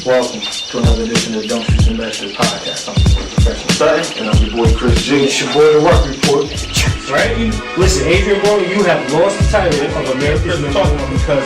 Welcome to another edition of the Don't Shoot the Messenger podcast. I'm your professional Sutton, and I'm your boy Chris G. It's your boy The Rock Report. Right? Listen, Adrian Bro, you have lost the title of America's number one because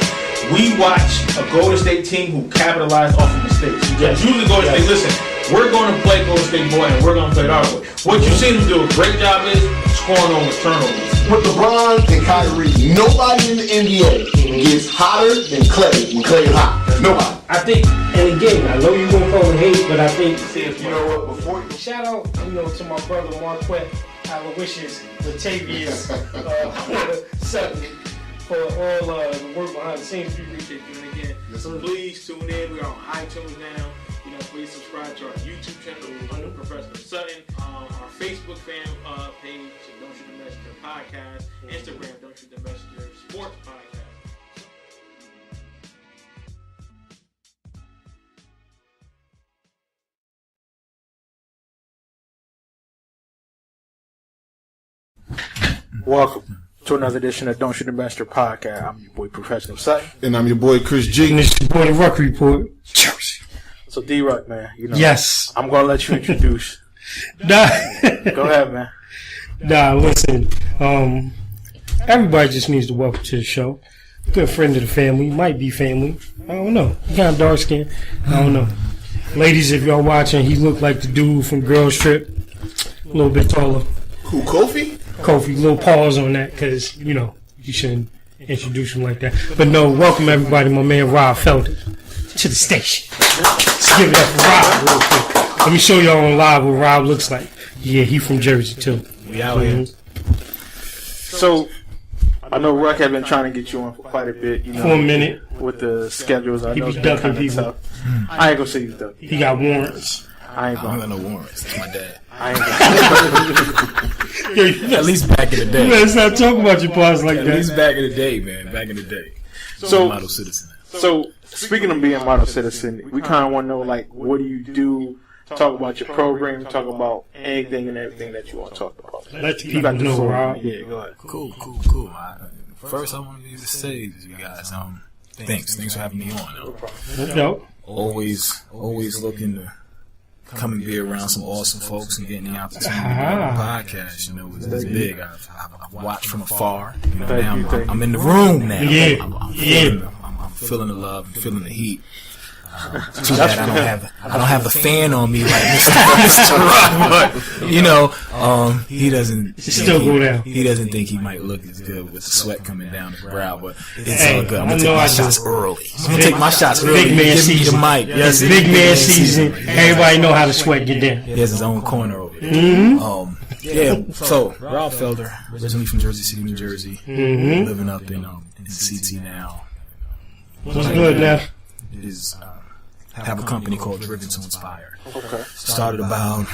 we watch a Golden State team who capitalized off of mistakes. Usually Golden State, listen, we're going to play Golden State boy and we're going to play it our way. What you see them do a great job is scoring on turnovers. With LeBron and Kyrie, nobody in the NBA gets hotter than Clay when Clay is hot. Nobody. I think, and again, I know you won't call it hate, but I think, You know what? Before you shout out, to my brother Marquette, Aloysius, Latavius, Sutton, for all the work behind the scenes. We appreciate you. And again, so please tune in. We're on iTunes now. Please subscribe to our YouTube channel, Under Professional Sutton, our Facebook fan page, Don't Shoot the Messenger Podcast, Instagram, Don't Shoot the Messenger Sports Podcast. Welcome to another edition of Don't Shoot the Messenger Podcast. I'm your boy Professional Sutton. and I'm your boy Chris G. And it's your boy The Rock Report. So D-Rock, man, Yes. I'm going to let you introduce. Nah. Go ahead, man. Nah, listen. Everybody just needs to welcome to the show. Good friend of the family. Might be family. I don't know. He kind of dark skin. I don't know. Ladies, if y'all watching, he looked like the dude from Girls Trip. A little bit taller. Who, Kofi? Kofi, little pause on that because, you shouldn't introduce him like that. But no, welcome everybody, my man Rob Felder, to the station. Let's give it up for Rob real quick. Let me show y'all on live what Rob looks like. Yeah, he from Jersey too. We out here. So, I know Ruck had been trying to get you on for quite a bit, For a minute. with the schedules. I He know be it's been ducking kinda people. tough. I ain't gonna say he's ducking. He got warrants. I ain't I don't gonna. got no warrants. That's my dad. I ain't gonna. Yo, you At least back in the day. better stop talking about your boss like At least that. back in the day, man. Back in the day. So- model citizen. So, speaking of being a model citizen, we kind of want to know, what do you do? Talk about your program. Talk about anything and everything that you want to talk about. Let the You people got the know, floor. Rob. Yeah, go ahead. Cool. First, I want to say to you guys, thanks for having me on. Yo, Always looking to come and be around some awesome folks and getting the opportunity to be on the podcast. It's big. I've watched from afar. Now I'm in the room now. Yeah. I'm feeling the love, I'm feeling the heat. Too bad I don't have the fan on me like Mr. Rock, but he doesn't. still go down. He doesn't think he might look as good with the sweat coming down his brow, but it's Hey, all good. I'm I gonna know take my I do. shots early. I'm gonna take my shots early. Big man Give me the season. mic. Yes, Big man season. Everybody know how to sweat get down. He has his own corner over there. So Rob Felder, originally from Jersey City, New Jersey, living up in CT now. What's good now? Have a company called Driven to Inspire. Okay. Started about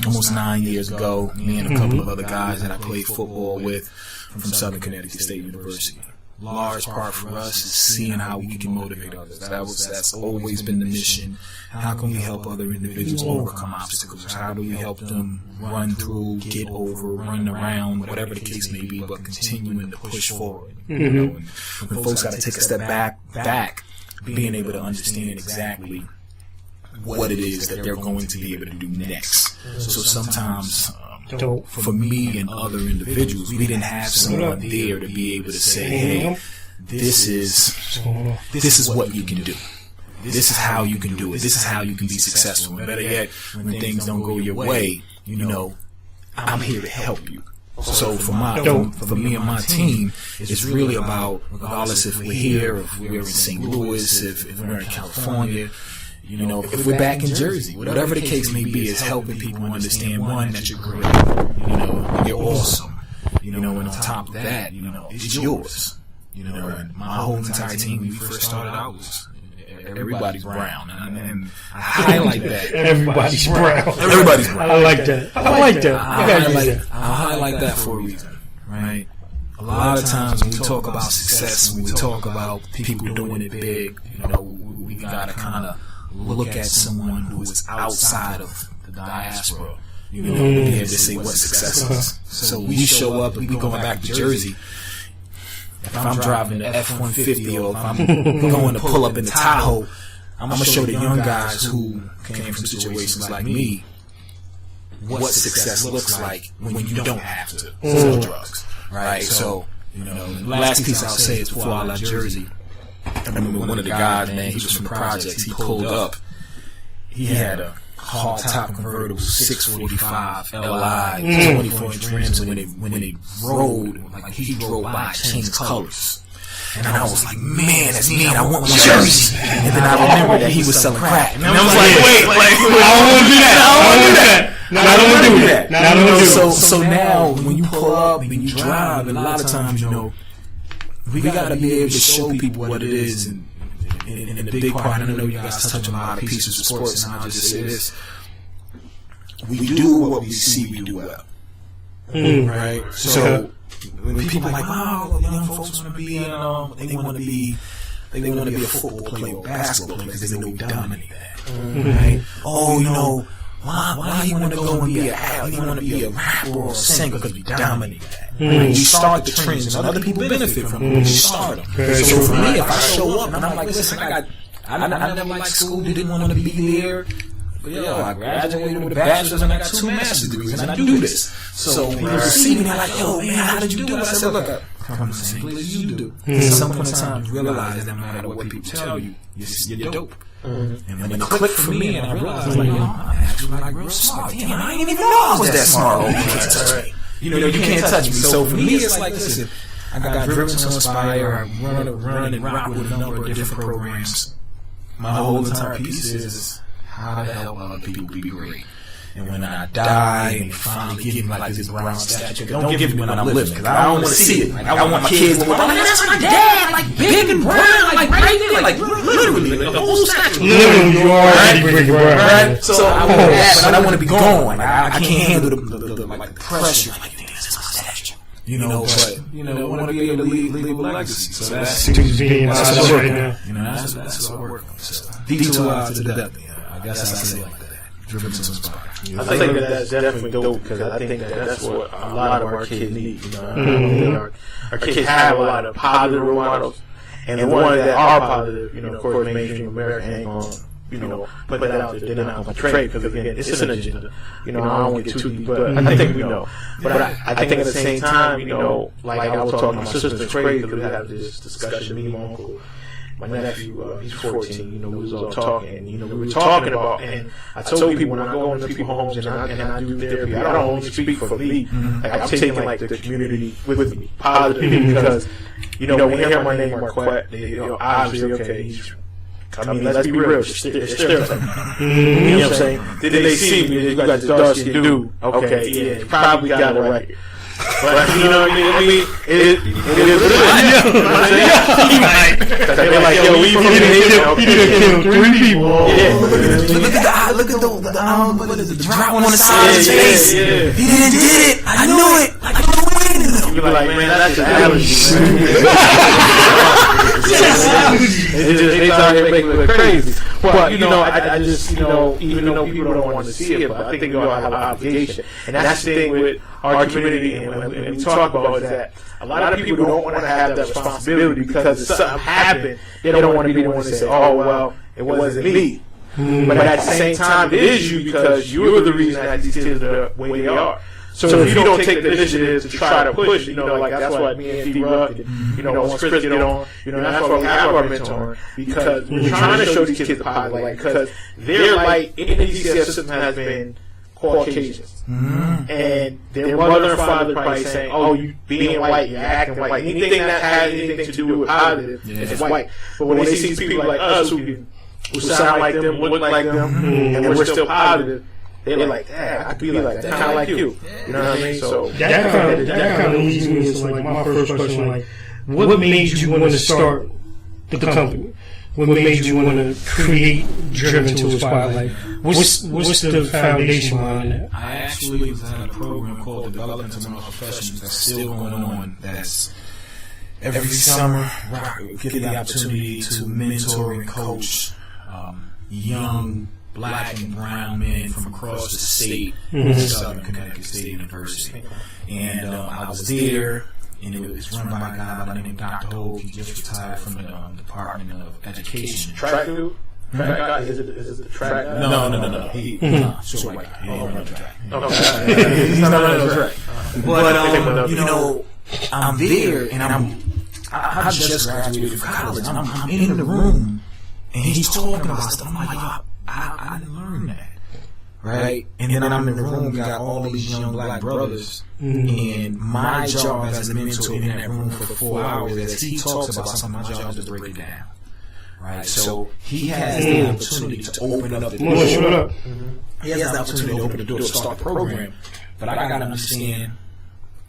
almost 9 years ago. Me and a couple of other guys that I played football with from Southern Connecticut State University. Large part for us is seeing how we can motivate others. That's always been the mission. How can we help other individuals overcome obstacles? How do we help them run through, get over, run around, whatever the case may be, but continuing to push forward? And when folks got to take a step back, being able to understand exactly what it is that they're going to be able to do next. So sometimes, for me and other individuals, we didn't have someone there to be able to say, hey, this is what you can do. This is how you can do it. This is how you can be successful. And better yet, when things don't go your way, I'm here to help you. So for me and my team, it's really about, regardless if we're here, if we're in St. Louis, if we're in California, if we're back in Jersey, whatever the case may be, is helping people understand, one, that you're great, you're awesome, and on top of that, it's yours, and my whole entire team when we first started out was everybody's brown, and I highlight that. Everybody's brown. Everybody's brown. I like that. I highlight that for a reason, right? A lot of times when we talk about success, when we talk about people doing it big, we gotta kind of look at someone who is outside of the diaspora, to be able to say what success is. So we show up and we going back to Jersey. If I'm driving the F-150 or if I'm going to pull up in the Tahoe, I'm gonna show the young guys who came from situations like me what success looks like when you don't have to sell drugs, right? So, you know, the last piece I'll say is before I left Jersey, I remember one of the guys, man, he was from the projects. He pulled up. He had a hard top convertible 645 Li 24-inch rims, and when they rode, like he drove by, it changed colors. And I was like, man, that's mean. I want one of Jersey. And then I remembered that he was selling crack. And I was like, wait, I don't want to do that. I don't want to do that. So now, when you pull up and you drive, and a lot of times, you know, we got to be able to show people what it is. And the big part, and I know you guys touch on a lot of pieces of sports, and I'll just say this. We do what we see we do well. Right? So when people are like, oh, young folks want to be, they want to be a football player or basketball player because they know we dominate that. Right? Oh, you know, why you want to go and be a athlete? You want to be a rapper or a singer because we dominate that. Right? You start the trends, and other people benefit from it. You start them. So for me, if I show up and I'm like, listen, I never liked school, didn't want to be there. But yo, I graduated with a bachelor's and I got 2 master's degrees, and I do this. So when people see me, they're like, yo, man, how did you do it? I said, look, I come from the same place you do. At some point in time, you realize that no matter what people tell you, you're dope. And when it clicked for me, and I realized, like, yo, I'm actually like real smart. Damn, I didn't even know I was that smart. Oh, you can't touch me. You know, you can't touch me. So for me, it's like, listen, I got driven to inspire. I run and rock with a number of different programs. My whole entire piece is how to help other people be great. And when I die and they finally give me like this brown statue, don't give me when I'm living, because I don't want to see it. Like, I want my kids to go, oh, that's my dad, like big and brown, like right there, like literally, like the whole statue. Literally, you already brown. Right? So I want that, but I want to be gone. I can't handle the pressure. Like, this is my statue. You know, but I want to be able to leave a legacy. So that's what I work on. You know, that's what I work on. So detour to the depth. I guess I say it like that. Driven to inspire. I think that's definitely dope, because I think that's what a lot of our kids need. You know, our kids have a lot of positive role models, and the ones that are positive, you know, of course, mainstream America ain't gonna, you know, put that out there. They're not gonna portray, because again, it's an agenda. You know, I don't want to get too deep, but I think we know. But I think at the same time, you know, like I was talking to my sister, it's crazy because we have this discussion. Me and my uncle. My nephew, he's 14, you know, we was all talking, and, you know, we were talking about, and I told people when I go into people's homes and I do therapy, I don't only speak for me. Like, I'm taking, like, the community with me, positively, because, you know, when they hear my name, Marquette, they, you know, obviously, okay, he's, I mean, let's be real, it's stereotyping. You know what I'm saying? Did they see me, you got the dark-skinned dude, okay, yeah, you probably got it right. But, you know what I mean? It is what it is. You know what I'm saying? Because they're like, yo, he done killed 3 people. Yeah. Look at the drop on the side of his face. Yeah. He didn't did it. I knew it. Like, I don't win him. You're like, man, that's just allergy, man. They out here making it look crazy. But, you know, I just, you know, even though people don't want to see it, but I think we all have an obligation. And that's the thing with our community, and we talk about is that a lot of people don't want to have that responsibility, because if something happened, they don't want to be the one to say, oh, well, it wasn't me. But at the same time, it is you, because you're the reason that these kids are the way they are. So if you don't take the initiative to try to push, you know, like that's why me and D-Ruck, you know, once Chris get on, you know, that's why we have our mentor, because we're trying to show these kids the positive light, because their light in the DCF system has been Caucasians. And their mother and father probably saying, oh, you being white, you're acting white. Anything that has anything to do with positive is white. But when they see people like us who sound like them, look like them, and we're still positive, they're like, yeah, I could be like that, kind of like you. You know what I mean? So that kind of leads me into like my first question, like, what made you want to start the company? What made you want to create Driven to Inspire? Like, what's the foundation behind that? I actually was at a program called Development to Mental Professionals that's still going on. That's every summer, get the opportunity to mentor and coach young black and brown men from across the state, Southern Connecticut State University. And I was there, and it was run by a guy by the name of Dr. Hogue. He just retired from the Department of Education. Track dude? Track guy? Is it the track guy? No. He's short white guy. He don't run the track. Okay. He's not running the track. But, you know, I'm there, and I just graduated from college. I'm in the room, and he's talking about stuff. I'm like, yo, I didn't learn that. Right? And then I'm in the room, got all these young black brothers, and my job as a mentor in that room for 4 hours, as he talks about something, my job is to break it down. Right? So he has the opportunity to open up the door. He has the opportunity to open the door to start the program. But I got to understand,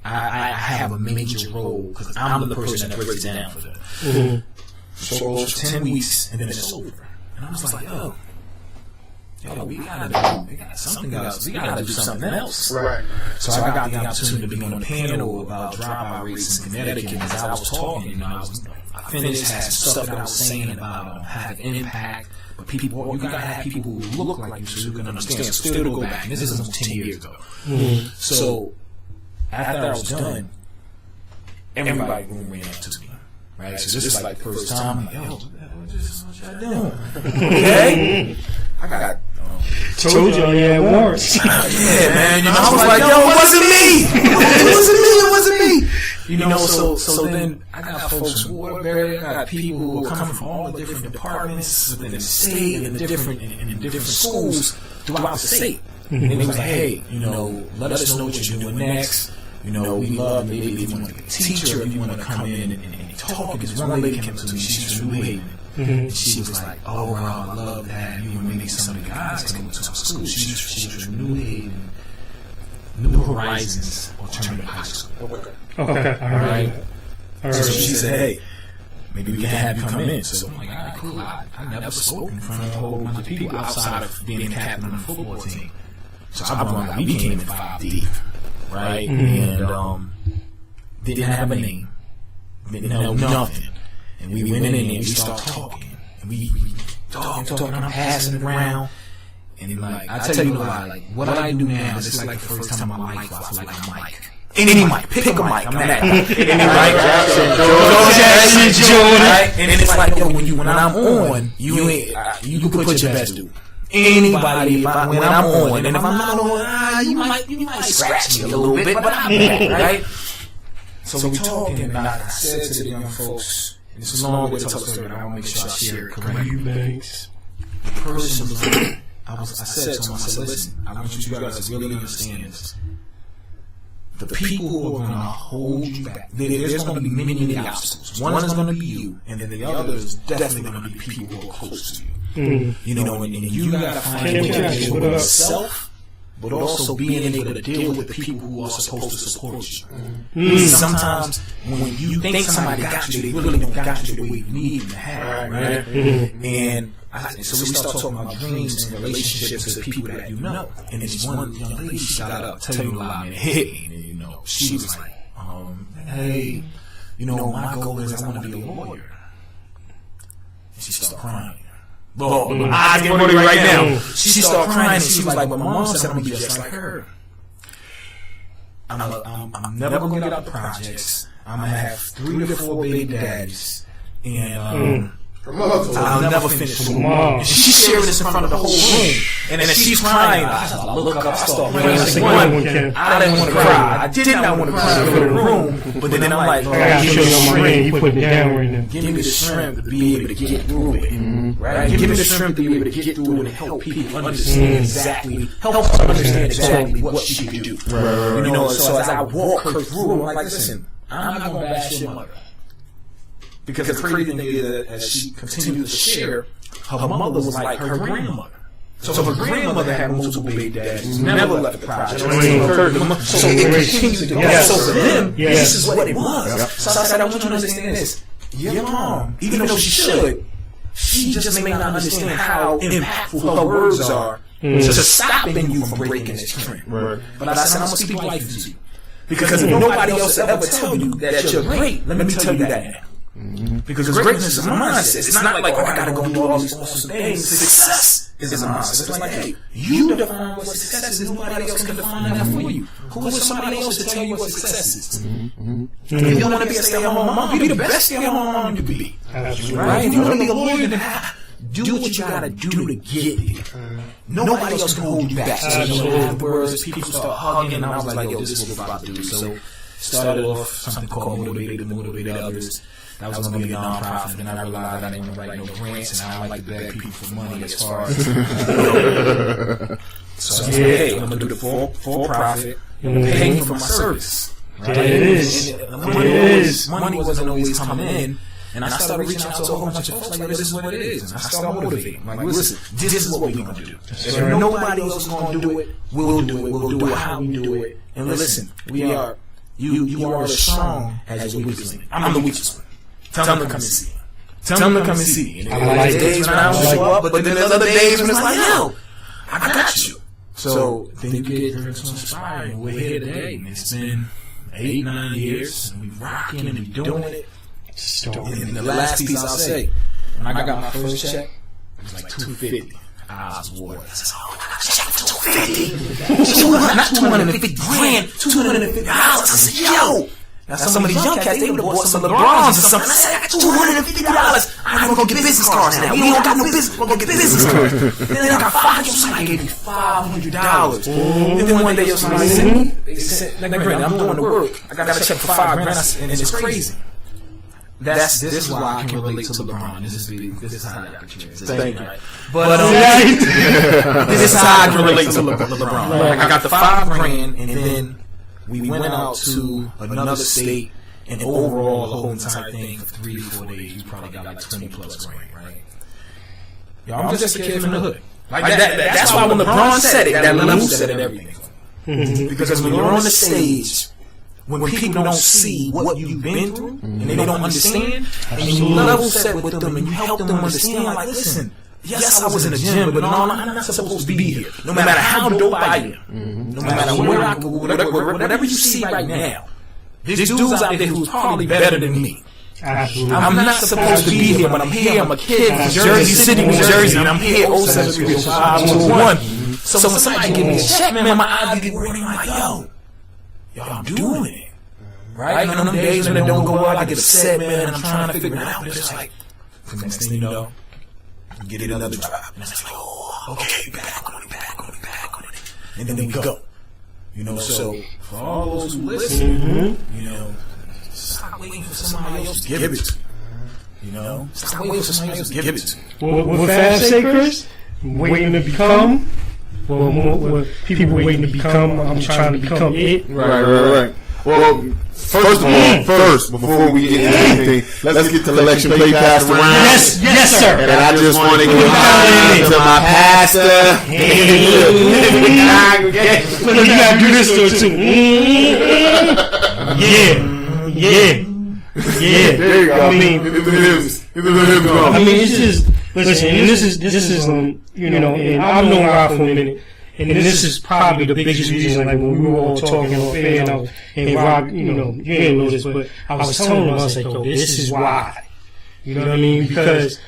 I have a major role because I'm the person that breaks it down for them. So it goes for 10 weeks, and then it's over. And I was like, yo, we gotta do something else. Right. So I got the opportunity to be on a panel about dropout rates in Connecticut. And as I was talking, I finished had stuff that I was saying about having impact. But people, you gotta have people who look like you so you can understand. So still to go back, this is almost 10 years ago. So after I was done, everybody ran up to me. Right? So this is like the first time. I'm like, yo, what y'all doing? Okay? I got told y'all, yeah, warrants. Yeah, man. You know, I was like, yo, it wasn't me. You know, so then I got folks from Waterbury, I got people who are coming from all the different departments within the state and the different schools throughout the state. And they was like, hey, you know, let us know what you're doing next. You know, we love maybe if you want to be a teacher, if you want to come in and talk. Because one lady came to me, she's from New Haven. And she was like, oh, Rob, I love that. You know, maybe some of the guys come to our school. She's from New Haven, New Horizons Alternative High School. Okay. All right. So she said, hey, maybe we can have you come in. So I'm like, all right, cool. I never spoken in front of a whole bunch of people outside of being a captain on the football team. So we became in 5 deep, right? And didn't have a name, didn't know nothing. And we went in there and we started talking. And we talking, I'm passing it around. And like, I tell you a lot, like, what I do now, this is like the first time in my life I feel like a mic. Any mic, pick a mic, I'm that. Right? Right? And it's like, yo, when I'm on, you can put your best dude. Anybody, when I'm on, and if I'm not on, you might scratch me a little bit, but I'm back, right? So we talking, and I said to the young folks, it's a long way to tell the story, but I want to make sure I share it correctly. The person, I said to him, I said, listen, I want you guys to really understand this. The people who are going to hold you back, there's going to be many obstacles. One is going to be you, and then the other is definitely going to be people who are close to you. You know, and you got to find a way to deal with yourself, but also being able to deal with the people who are supposed to support you. Sometimes when you think somebody got you, they really don't got you the way you need them to have, right? And so we start talking about dreams and relationships to people that you know. And this one young lady, she got up, tell you a lot, and it hit me. And, you know, she was like, hey, you know, my goal is I want to be a lawyer. And she started crying. Well, my eyes get ready right now. She started crying, and she was like, but my mom said I'm going to be just like her. I'm never going to get out the projects. I'm going to have 3 to 4 baby daddies. And I'll never finish school. And she's sharing this in front of the whole room. And then she's crying. I look up, I start crying. I didn't want to cry. I did not want to cry in the room. But then I'm like, give me the strength. Give me the strength to be able to get through it. Right? Give me the strength to be able to get through it and help people understand exactly, what she can do. You know, so as I walk her through, I'm like, listen, I'm not going to bash your mother. Because the crazy thing is that as she continued to share, her mother was like her grandmother. So her grandmother had multiple baby daddies, never left the project. So it continued to go. So for them, this is what it was. So I said, I want you to understand this. Your mom, even though she should, she just may not understand how impactful her words are to stopping you from breaking this trend. But I said, I'm going to speak life to you. Because if nobody else will ever tell you that you're great, let me tell you that now. Because greatness is a mindset. It's not like, I gotta go do all these awesome things. Success is a mindset. It's like, hey, you define what success is. Nobody else can define that for you. Who is somebody else to tell you what success is? If you want to be a stay-at-home mom, be the best stay-at-home mom you can be. Right? If you want to be a lawyer, then do what you gotta do to get there. Nobody else can hold you back. So afterwards, people start hugging, and I was like, yo, this is what we're about to do. So started off something called Motivated Others. That was going to be a non-profit, and then I realized I didn't want to write no grants, and I don't like to beg people for money as far as. So I said, hey, I'm going to do the for-profit, and pay me for my service. Right? It is. Money wasn't always coming in. And I started reaching out to a whole bunch of folks like, this is what it is. And I started motivating. Like, listen, this is what we're going to do. If nobody else is going to do it, we'll do it. We'll do it how we do it. And listen, you are as strong as your weakest link. I'm the weakest one. Tell them to come and see. Tell them to come and see. And there's days when I don't show up, but then there's other days when it's like, yo, I got you. So then you get very inspiring. We're here today. And it's been 8-9 years. And we're rocking and we're doing it. And the last piece I'll say, when I got my first check, it was like $250. I was water. I said, oh, I got a check for $250. Not $250,000, $250. I said, yo. Now some of these young cats, they would have bought some LeBrons or something. I said, I got $250. I'm gonna go get business cards now. We don't got no business. We're gonna go get business cards. Then I got somebody gave me $500. And then one day, somebody said, I'm doing the work. I got a check for $5,000, and it's crazy. This is why I can relate to LeBron. This is how I got the chance. Thank you. But this is how I can relate to LeBron. Like, I got the $5,000, and then we went out to another state, and overall the whole entire thing for 3 to 4 days, you probably got like 20+ grand, right? Yo, I'm just a kid from the hood. Like that's why when LeBron said it, that level said it everything. Because when you're on the stage, when people don't see what you've been through, and they don't understand, and you level set with them, and you help them understand, like, listen, yes, I was in the gym, but no, I'm not supposed to be here. No matter how dope I am, no matter where I go, whatever you see right now, there's dudes out there who's probably better than me. Absolutely. I'm not supposed to be here, but I'm here. I'm a kid from Jersey City, New Jersey, and I'm here 0730521. So when somebody give me a check, man, my eyes be working. I'm like, yo, I'm doing it. Right? And on them days when it don't go up, I get upset, man, and I'm trying to figure it out. But it's like, the next thing you know, you get another drop. And it's like, oh, okay, back on it. And then we go. You know, so for all those who listen, you know, stop waiting for somebody else to give it to you. You know? Stop waiting for somebody else to give it to you. What Fab say, Chris? Waiting to become? What people waiting to become? I'm trying to become it. Right. Well, first of all, before we get into anything, let's get the collection plate passed around. Yes, sir. And I just want to give honor to my pastor. You gotta do this to too. Yeah. There you go. I mean, it's just listen. And this is you know, and I've known Rob for a minute. And this is probably the biggest reason, like when we were all talking off air, and Rob, you know, you didn't know this, but I was telling him, I was like, yo, this is why. You know what I mean? Because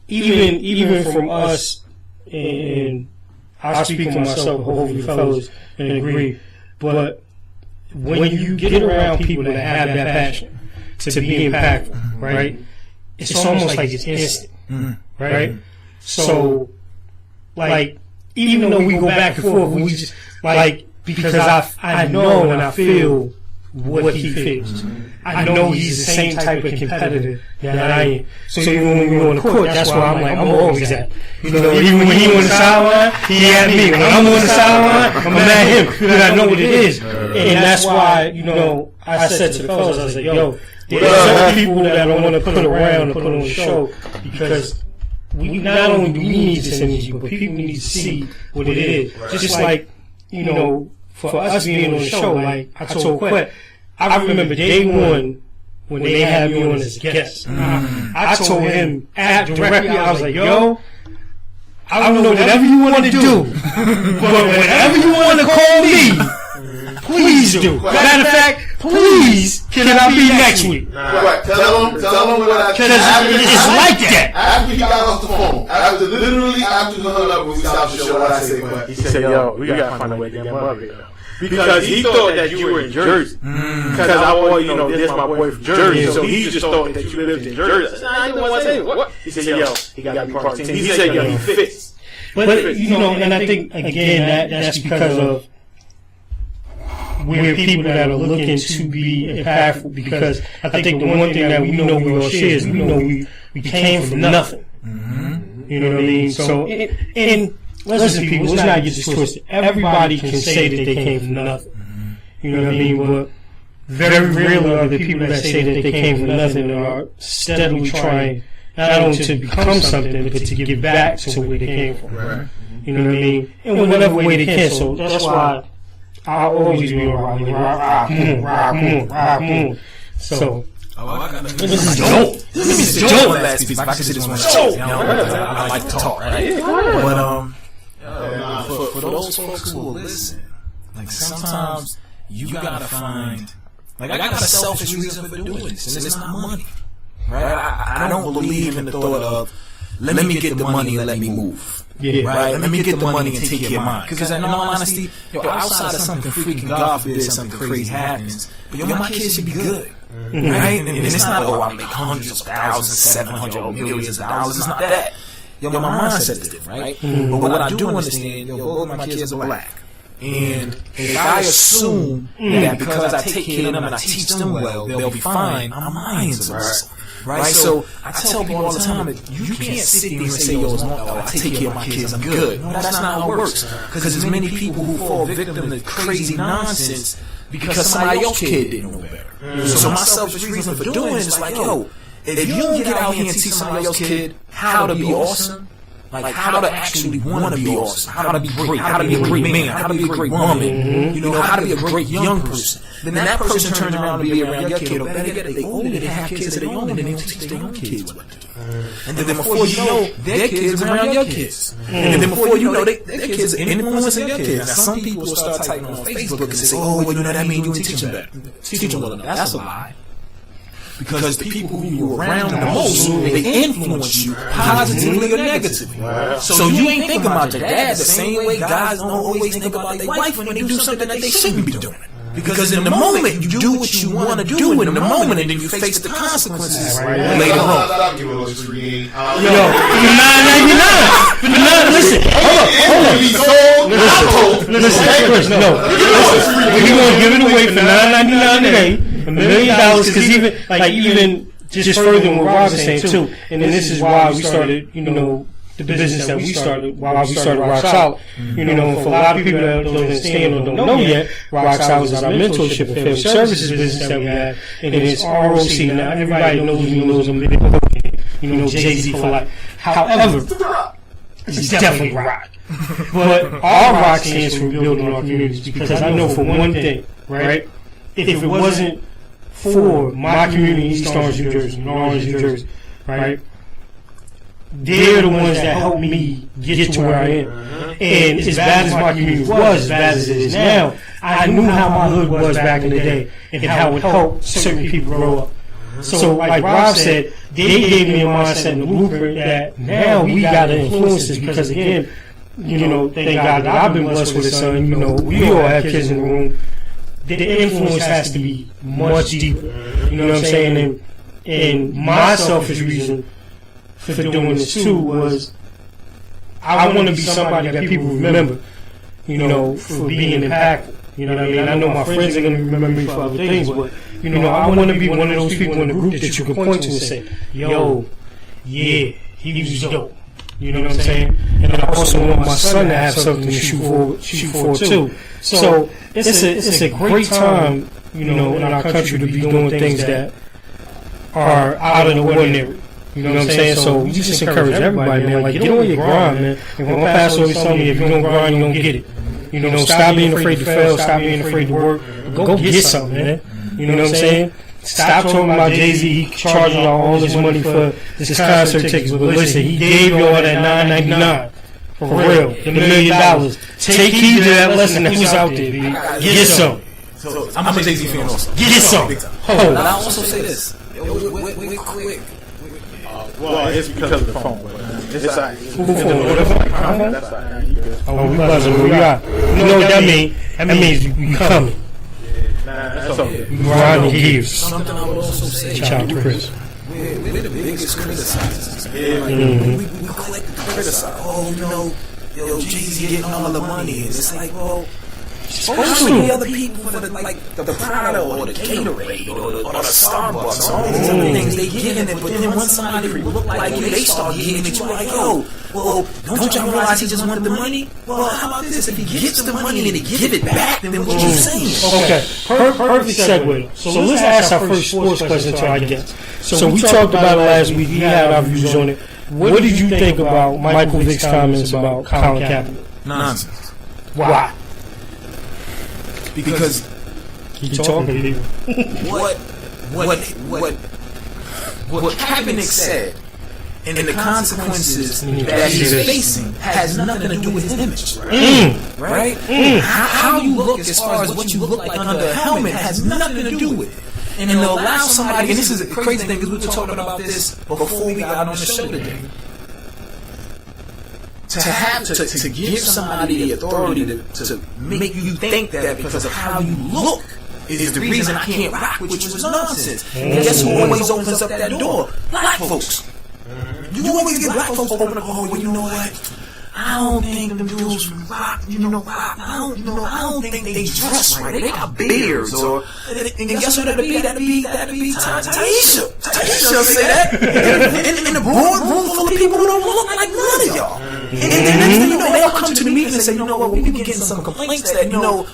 even from us, and I speak for myself, hopefully fellas and agree, but when you get around people that have that passion to be impactful, right, it's almost like it's instant, right? So, like, even though we go back and forth, we just, like, because I know and I feel what he feels. I know he's the same type of competitor that I am. So even when we on the court, that's where I'm always at. You know, even when he on the sideline, he at me. When I'm on the sideline, I'm at him, because I know what it is. And that's why, you know, I said to the fellas, I was like, yo, there's some people that I want to put around and put on the show, because we not only do we need this energy, but people need to see what it is. Just like, you know, for us being on the show, like I told Quet, I remember day one when they had me on as a guest. I told him directly, I was like, yo, I don't know whatever you want to do, but whatever you want to call me, please do. Matter of fact, please, can I be next week? Right. Tell him what I Because it's like that. After he got off the phone, literally after the hung up when we stopped the show, what I say, He said, yo, we got to find a way to get him up here. because he thought that you were in Jersey. Because I was, this my boy from Jersey, so he just thought that you lived in Jersey. I said, I didn't want to say what. He said, yo, he got to be part of the team. He said, yo, he fits. But and I think again that's because of we're people that are looking to be impactful. Because I think the one thing that we know we all share is we know we came from nothing. You know what I mean? So and listen, people, let's not get this twisted. Everybody can say that they came from nothing. You know what I mean? But very rarely are the people that say that they came from nothing and are steadily trying not only to become something, but to give back to where they came from. Right. You know what I mean? In whatever way they can. So that's why I always be around rock moon. So. This is dope. This is dope. Last piece. I can say this one. I like to talk, right? But for those folks who will listen, like sometimes you gotta find, like I got a selfish reason for doing this, and it's not money, right? I don't believe in the thought of let me get the money and let me move. Right? Let me get the money and take care of mine. Because in all honesty, outside of something freaking God forbid something crazy happens, but my kids should be good. Right? And it's not, I make hundreds of thousands, 700 millions of dollars. It's not that. My mindset is different, right? But what I do understand, both my kids are black. And if I assume that because I take care of them and I teach them well, they'll be fine, I'm lying to myself. Right? So I tell people all the time that you can't sit there and say, I take care of my kids, I'm good. No, that's not how it works. Because there's many people who fall victim to crazy nonsense because somebody else's kid didn't know better. So my selfish reason for doing it is like, if you don't get out here and teach somebody else's kid how to be awesome, like how to actually want to be awesome, how to be great, how to be a great man, how to be a great woman, how to be a great young person, then that person turns around to be around your kid, or better yet, they older, they have kids of their own, and they don't teach their own kids what to do. And then before you know, their kids are around your kids. And then before you know, their kids are influencing your kids. Now, some people will start typing on Facebook and say, that means you teach them better. Teach them well enough. That's a lie. Because the people who you're around the most, they influence you positively or negatively. So you ain't thinking about your dad the same way guys don't always think about their wife when they do something that they shouldn't be doing. Because in the moment, you do what you want to do in the moment, and then you face the consequences later on. For $9.99. Listen, listen. No, we're going to give it away for $9.99 today. $1 million, because even just further what Rob is saying too, and then this is why we started, the business that we started, why we started Rock Solid. For a lot of people that don't understand or don't know yet, Rock Solid is our mentorship and family services business that we have, and it's ROC. Now everybody knows I'm Jay-Z for life. However, it's definitely rock. But our rock stands for building our communities, because I know for one thing, right? If it wasn't for my community in East Orange, New Jersey, right? They're the ones that helped me get to where I am. And as bad as my community was, as bad as it is now, I knew how my hood was back in the day and how it helped certain people grow up. So like Rob said, they gave me a mindset and a blueprint that now we got to influence this, because again, thank God that I've been blessed with a son. We all have kids in the room. The influence has to be much deeper. You know what I'm saying? And my selfish reason for doing this too was I want to be somebody that people remember, for being impactful. You know what I mean? I know my friends are going to remember me for other things, but, I want to be one of those people in the group that you can point to and say, yo, yeah, he was dope. You know what I'm saying? And I also want my son to have something to shoot for too. So it's a great time, in our country to be doing things that are out of the ordinary. You know what I'm saying? So we just encourage everybody, man. Like, get on your grind, man. And when my pastor always told me, if you don't grind, you don't get it. Stop being afraid to fail. Stop being afraid to work. Go get something, man. You know what I'm saying? Stop talking about Jay-Z charging y'all all this money for this concert tickets. But listen, he gave y'all that $9.99. For real. The $1 million. Take heed to that lesson that was out there, baby. Get some. So I'm a Jay-Z fan also. Get some. And I also say this. Wait, quick. Well, it's because of the phone. But it's like, Who phone? that's like, Oh, we buzzing. We got. You know what that means? That means you coming. that's okay. You riding the gears. Something I would also say, Shout out to Chris. we're the biggest criticizers. Yeah. We collect the criticize. Oh, you know, yo, Jay-Z getting all the money. And it's like, well, how many other people for the Prada or the Gatorade or the Starbucks, all these other things they giving it, but then once somebody who look like you, they start getting it, you're like, yo, well, don't y'all realize he just wanted the money? Well, how about this? If he gets the money and he give it back, then what you saying? Okay, perfect segue. So let's ask our first sports question to our guest. So we talked about it last week. We had our views on it. What did you think about Michael Vick's comments about Colin Kaepernick? Nonsense. Why? Because Keep talking, people. what Kaepernick said and the consequences that he's facing has nothing to do with his image, right? How you look as far as what you look like under a helmet has nothing to do with it. And to allow somebody, and this is a crazy thing because we were talking about this before we got on the show today, to give somebody the authority to make you think that because of how you look is the reason I can't rock with you is nonsense. And guess who always opens up that door? Black folks. You always get black folks open up. Oh, well, you know what? I don't think them dudes from rock. You know, I don't think they dress right. They got beards, or and guess what? That'd be Taisha. Taisha say that in the boardroom full of people who don't look like none of y'all. And then next thing you know, they'll come to the meeting and say, you know what? We've been getting some complaints that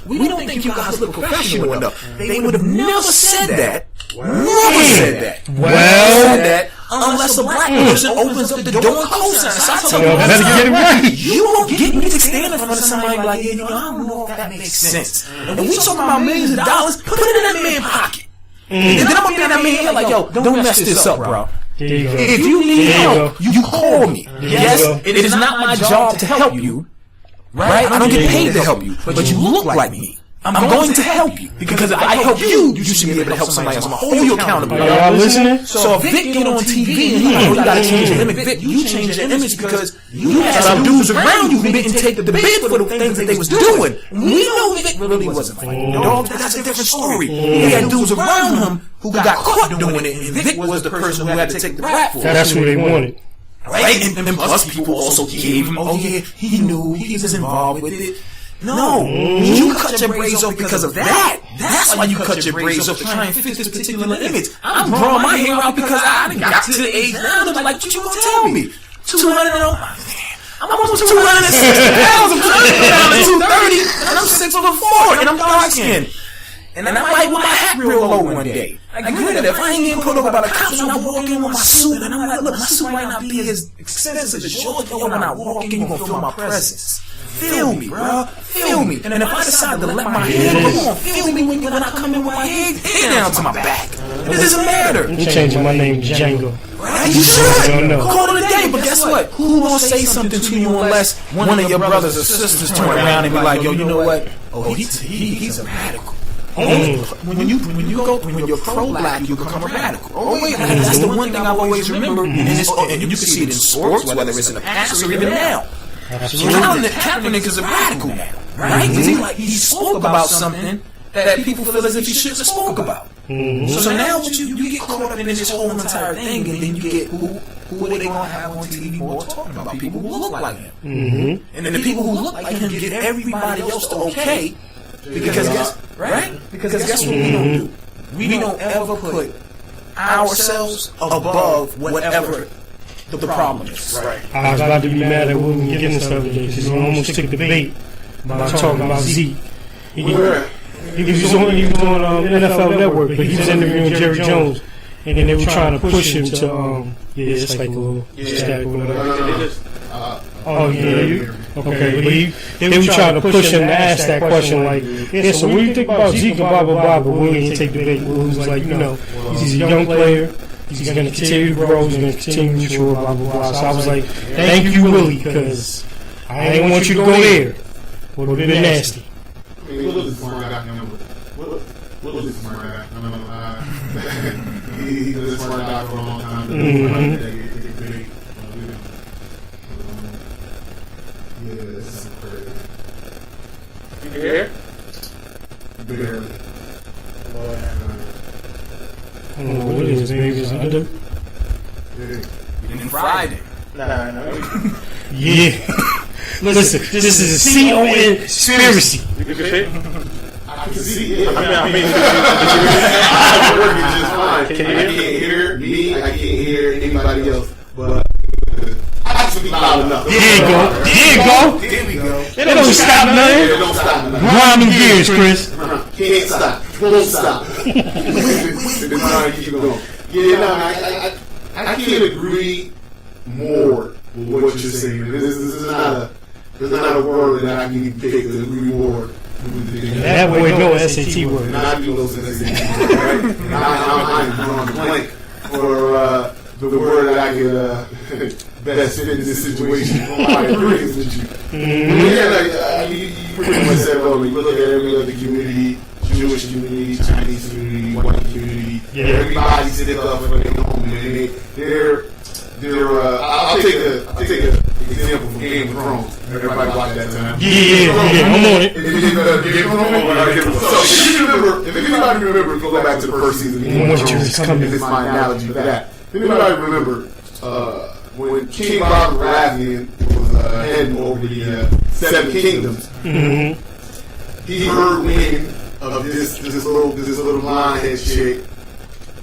we don't think you guys look professional enough. They would have never said that. Never said that. Well, said that unless a black person opens up the door and co-signs. So I tell you, better get it right. you won't get me to stand in front of somebody like, yeah, I don't know if that makes sense. And we talking about millions of dollars, put it in that man's pocket. And then I'm gonna be in that man's head like, yo, don't mess this up, bro. There you go. If you need help, you call me. Yes, it is not my job to help you, right? I don't get paid to help you, but you look like me. I'm going to help you because if I help you, you should be able to help somebody else. I'm gonna hold you accountable. Are y'all listening? So if Vic get on TV and you gotta change your image, Vic, you change your image because you had some dudes around you who didn't take the bid for the things that they was doing. We know Vic really wasn't fighting dogs, but that's a different story. He had dudes around him who got caught doing it, and Vic was the person who had to take the rap for it. That's who they wanted. Right? And plus people also gave him, oh yeah, he knew, he was involved with it. No, you cut your braids off because of that. That's why you cut your braids off to try and fit this particular image. I'm growing my hair out because I got to the age now. I'm like, what you gonna tell me? 200 I'm almost 260 pounds. I'm down to 230, and I'm 6'4", and I'm dark skinned. And I might wear my hat real low one day. Like, granted, if I ain't getting put over by the cops when I walk in with my suit, and I'm like, look, my suit might not be as expensive as yours, but when I walk in, you're gonna feel my presence. Feel me, bro. Feel me. And if I decide to let my hair go on, feel me when I come in with my hair down to my back. It doesn't matter. I'm changing my name to Django. Right? You should. Call it a day. But guess what? Who gonna say something to you unless one of your brothers or sisters turn around and be like, yo, you know what? Oh, he's a radical. When you're pro-black, you become a radical. Oh wait, that's the one thing I've always remembered. And you can see it in sports, whether it's in the past or even now. Kaepernick is a radical now, right? Because he spoke about something that people feel as if he shouldn't have spoke about. So now you get caught up in this whole entire thing, and then you get who are they gonna have on TV more talking about people who look like him, and then the people who look like him get everybody else to okay. Because guess what we don't do? We don't ever put ourselves above whatever the problem is. Right. I was about to be mad at William Gibbons the other day because he almost took the bait by talking about Zeke. He was on NFL Network, but he was interviewing Jerry Jones, and then they were trying to push him to it's like a little static or whatever. Okay, but they were trying to push him to ask that question, like, so what do you think about Zeke and blah, blah, blah, but Willie didn't take the bait. Willie was like, he's a young player, he's going to continue to grow, he's going to continue to mature, blah, blah, blah. So I was like, thank you, Willie, because I didn't want you to go there. Would have been nasty. What was the smart guy number? What was the smart guy? He's been a smart guy for a long time. Yeah, this is crazy. You hear? Barely. I don't know what it is. Maybe it's under. And Friday. Nah. Yeah. Listen, this is a CON conspiracy. You can see it? I can see it. I mean, I'm working just fine. Can you I can't hear me. I can't hear anybody else. But I speak loud enough. There you go. There we go. It don't stop It nothing. don't stop nothing. Grinding gears, Chris. Can't stop. Won't stop. The grind keep going. Yeah, no, I can't agree more with what you're saying. This is not a word that I can even pick to agree more. That boy no SAT word. Not even those SAT words, right? I'm drawing a blank for the word that I could best fit in this situation. I agree with you. Yeah, you pretty much said it all. You look at every other community, Jewish community, Chinese community, white community. Yeah. Everybody sit up for their home, man. I'll take an example from Game of Thrones. Everybody watched that time. Yeah, I'm on it. Game of Thrones. So if anybody remembers, go back to the first season of Game of Thrones. This is my analogy for that. If anybody remember, when King Robert Baratheon was heading over the Seven Kingdoms, he heard wind of this little blonde-head chick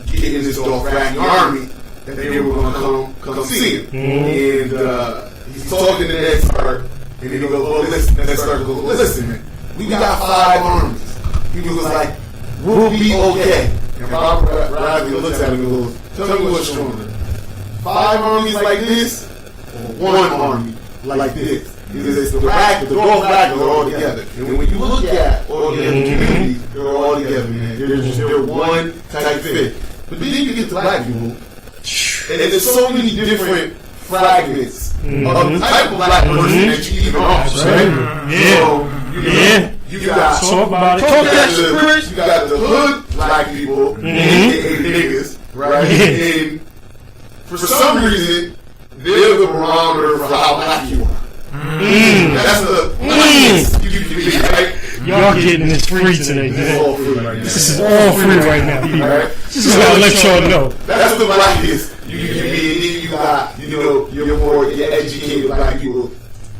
getting this Dothraki army that they were going to come see him. And he's talking to Ned Stark, and he goes, well, listen, Ned Stark goes, listen, man, we got 5 armies. He was like, we'll be okay. And Robert Baratheon looks at him and goes, tell me what's stronger, 5 armies like this, or 1 army like this? It's the Dothraki are all together. And when you look at all the other communities, they're all together, man. They're one tight fit. But then you get to black people, and there's so many different fragments of the type of black person that you even are, right? Yeah. So, you got talk about it. You got the hood black people, aka niggas, right? And for some reason, they're the barometer for how black you are. That's the blackness you can be, right? Y'all getting this free today. This is all free right now. This is all free right now. Right? This is gonna let y'all know. That's the blackness you can be. And then you got, your more educated black people.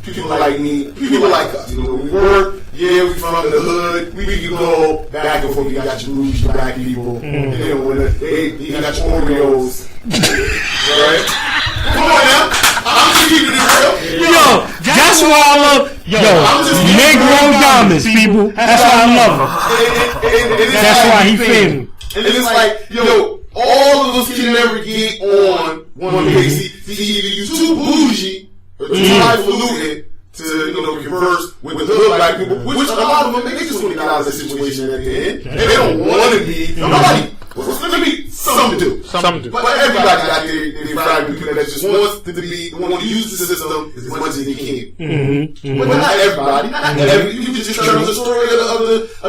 People like me, people like us. We work, we from the hood, we can go back and forth. You got your blues, your black people. And then when you got your Oreos. Right? Come on now. I'm just keeping it real. Yo, that's why I love. Negro diamonds, people. That's why I love him. That's why he famous. And it's like, all of us can never get on one page. See, either you too bougie or too highfalutin to converse with the hood black people, which a lot of them, they just want to get out of that situation at the end. And they don't want to be. Nobody. Some do. But everybody got their fragment people that just want to use the system as much as they can. But not everybody. You can just tell the story of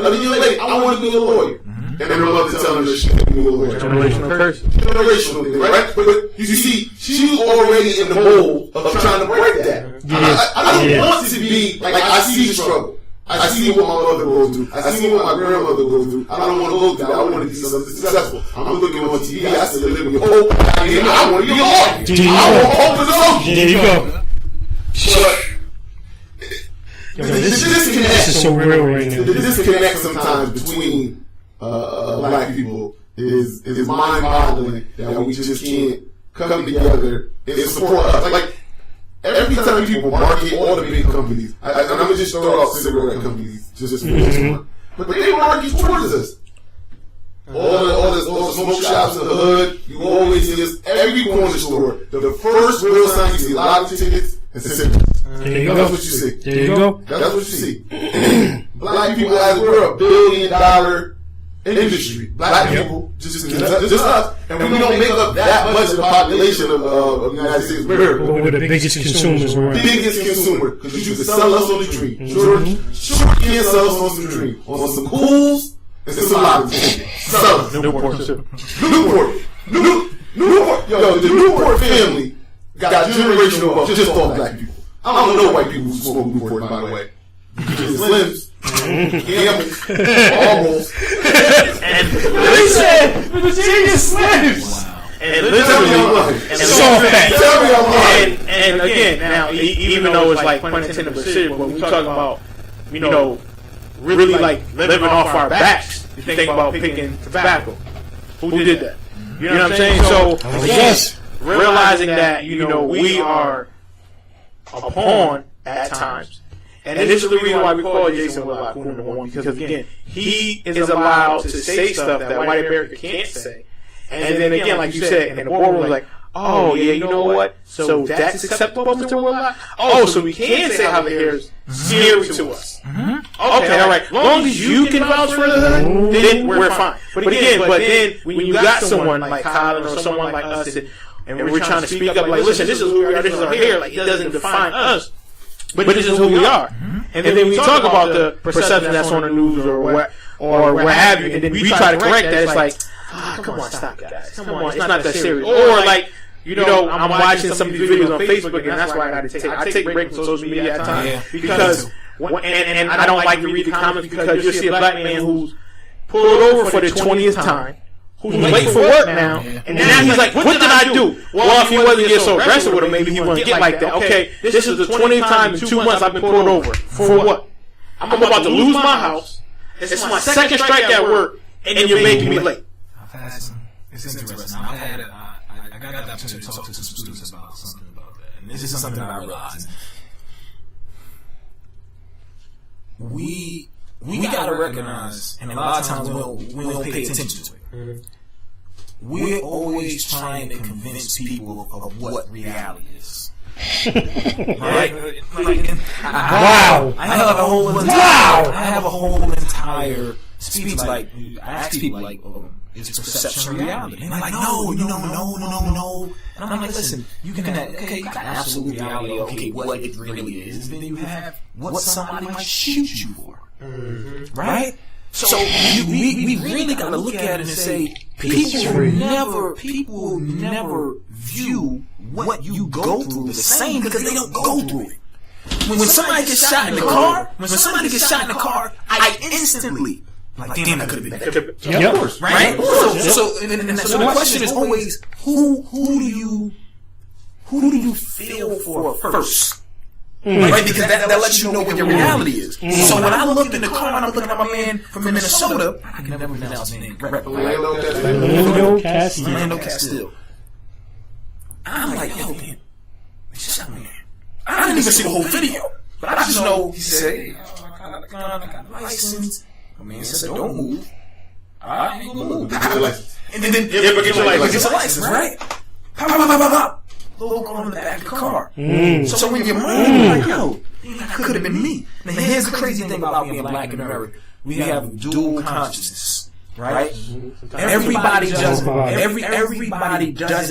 the young lady. I want to be a lawyer. And her mother telling her she can't be a lawyer. Generational curse. Generational thing, right? But you see, she was already in the mold of trying to break that. I don't want to be, like I see the struggle. I see what my mother goes through. I see what my grandmother goes through. I don't want to go through that. I want to be something successful. I'm looking on TV. I still live with hope. I want to be a lawyer. I want hope as a lawyer. There you go. This is so real right now. The disconnect sometimes between black people is mind-boggling that we just can't come together and support us. Like, every time people market all the big companies, and I'm going to just throw out cigarette companies, just for this one, but they market towards us. All the smoke shops in the hood, you always see this, every corner store, the first real sign you see, lottery tickets and cigarettes. There you go. That's what you see. There you go. That's what you see. Black people, as we're $1 billion industry. Black people, just us, and we don't make up that much of the population of the United States of America. But we're the biggest consumers around. Biggest consumer, because you can sell us on the dream. Sure, you can sell us on some dream, on some cools and some lottery. Sell us. Newport. The Newport family got generational wealth just off black people. I don't know white people who smoke Newport, by the way. Slims, Camels, almost. And he said Virginia Slims. Wow. And literally, and again, now even though it's like pun intended but serious, but we talking about, you know, really like living off our backs. You think about picking tobacco. Who did that? You know what I'm saying? So Yes. realizing that, you know, we are a pawn at times. And this is the reason why we call Jason Lacuna #1, because again, he is allowed to say stuff that white America can't say. And then again, like you said, in the boardroom, like, oh yeah, you know what? So that's acceptable up until we're alive? Oh, so we can say how the hair is scary to us. Okay, all right. As long as you can vouch for the hood, then we're fine. But then when you got someone like Colin or someone like us, and we're trying to speak up, like, listen, this is who we are, this is our hair, like, it doesn't define us. But this is who we are. And then we talk about the perception that's on the news or what have you, and then we try to correct that. It's like, come on, stop, guys. Come on, it's not that serious. Or like, you know, I'm watching some of these videos on Facebook, and that's why I take a break from social media at times because, and I don't like to read the comments because you'll see a black man who's pulled over for the 20th time, who's late for work now, and now he's like, what did I do? Well, if he wasn't get so aggressive with him, maybe he wouldn't get like that. Okay, this is the 20th time in 2 months I've been pulled over. For what? I'm about to lose my house. It's my second strike at work, and you're making me late. It's interesting. I got the opportunity to talk to some students about something about that, and this is something that I realized. We gotta recognize, and a lot of times we don't pay attention to it. We're always trying to convince people of what reality is. Right? Wow. I have a whole entire speech. Like, I ask people, like, it's perception of reality. And they're like, no. And I'm like, listen, you can have, okay, you got absolute reality, okay, what it really is. Then you have what somebody might shoot you for. Right? So we really got to look at it and say, people will never view what you go through the same because they don't go through it. When somebody gets shot in the car, I instantly, like, damn, that could have been that. Yeah, of course. Right? So the question is always, who do you feel for first? Right? Because that lets you know what your reality is. So when I looked in the car and I'm looking at my man from Minnesota, I can never pronounce his name. Orlando Castile. I'm like, yo, man, they shot me. I didn't even see the whole video, but I just know he said, hey, I got a gun, I got a license. My man said, don't move. I ain't gonna move. And then, get your license, right? Pop. Logo on the back of the car. So when your mind is like, yo, that could have been me. Now here's the crazy thing about being black in America. We have dual consciousness, right? Everybody doesn't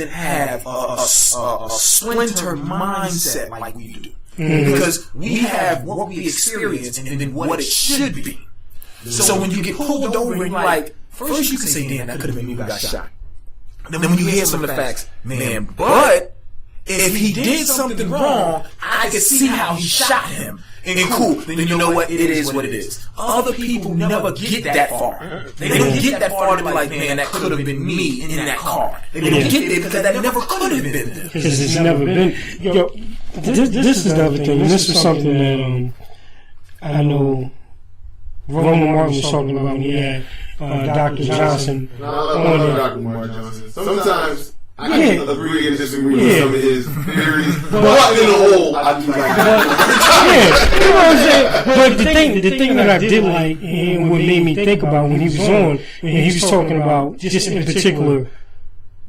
have a splinter mindset like we do. Because we have what we experience and then what it should be. So when you get pulled over and you're like, first you can say, damn, that could have been me who got shot. Then when you hear some of the facts, man, but if he did something wrong, I could see how he shot him. And cool, then you know what? It is what it is. Other people never get that far. They don't get that far to be like, man, that could have been me in that car. They don't get there because that never could have been there. Because it's never been. Yo, this is the other thing. And this is something that I know Roman Martin was talking about when he had Dr. Johnson on there. Dr. Martin Johnson. Sometimes I can agree and disagree with some of his theories, but in the whole, I do like that. You know what I'm saying? But the thing that I did like, and what made me think about when he was on, and he was talking about just in particular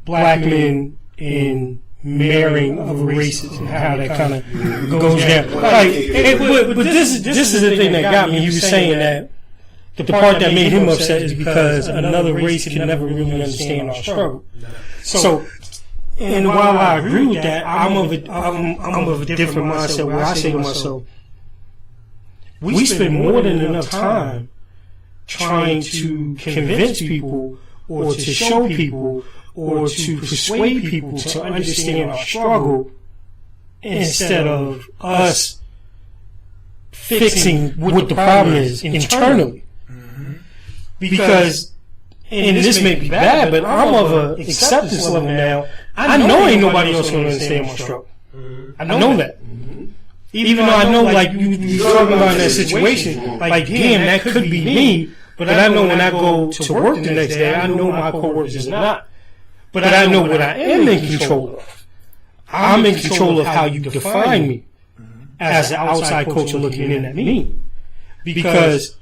black men and marrying other races and how that kind of goes down. Like, but this is the thing that got me. He was saying that the part that made him upset is because another race can never really understand our struggle. So, and while I agree with that, I'm of a different mindset where I say to myself, we spend more than enough time trying to convince people or to show people or to persuade people to understand our struggle instead of us fixing what the problem is internally. Because, and this may be bad, but I'm of an acceptance level now. I know ain't nobody else going to understand my struggle. I know that. Even though I know, like, you struggle in that situation, like, damn, that could be me. But I know when I go to work the next day, I know my coworkers is not. But I know what I am in control of. I'm in control of how you define me as an outside culture looking in at me. Because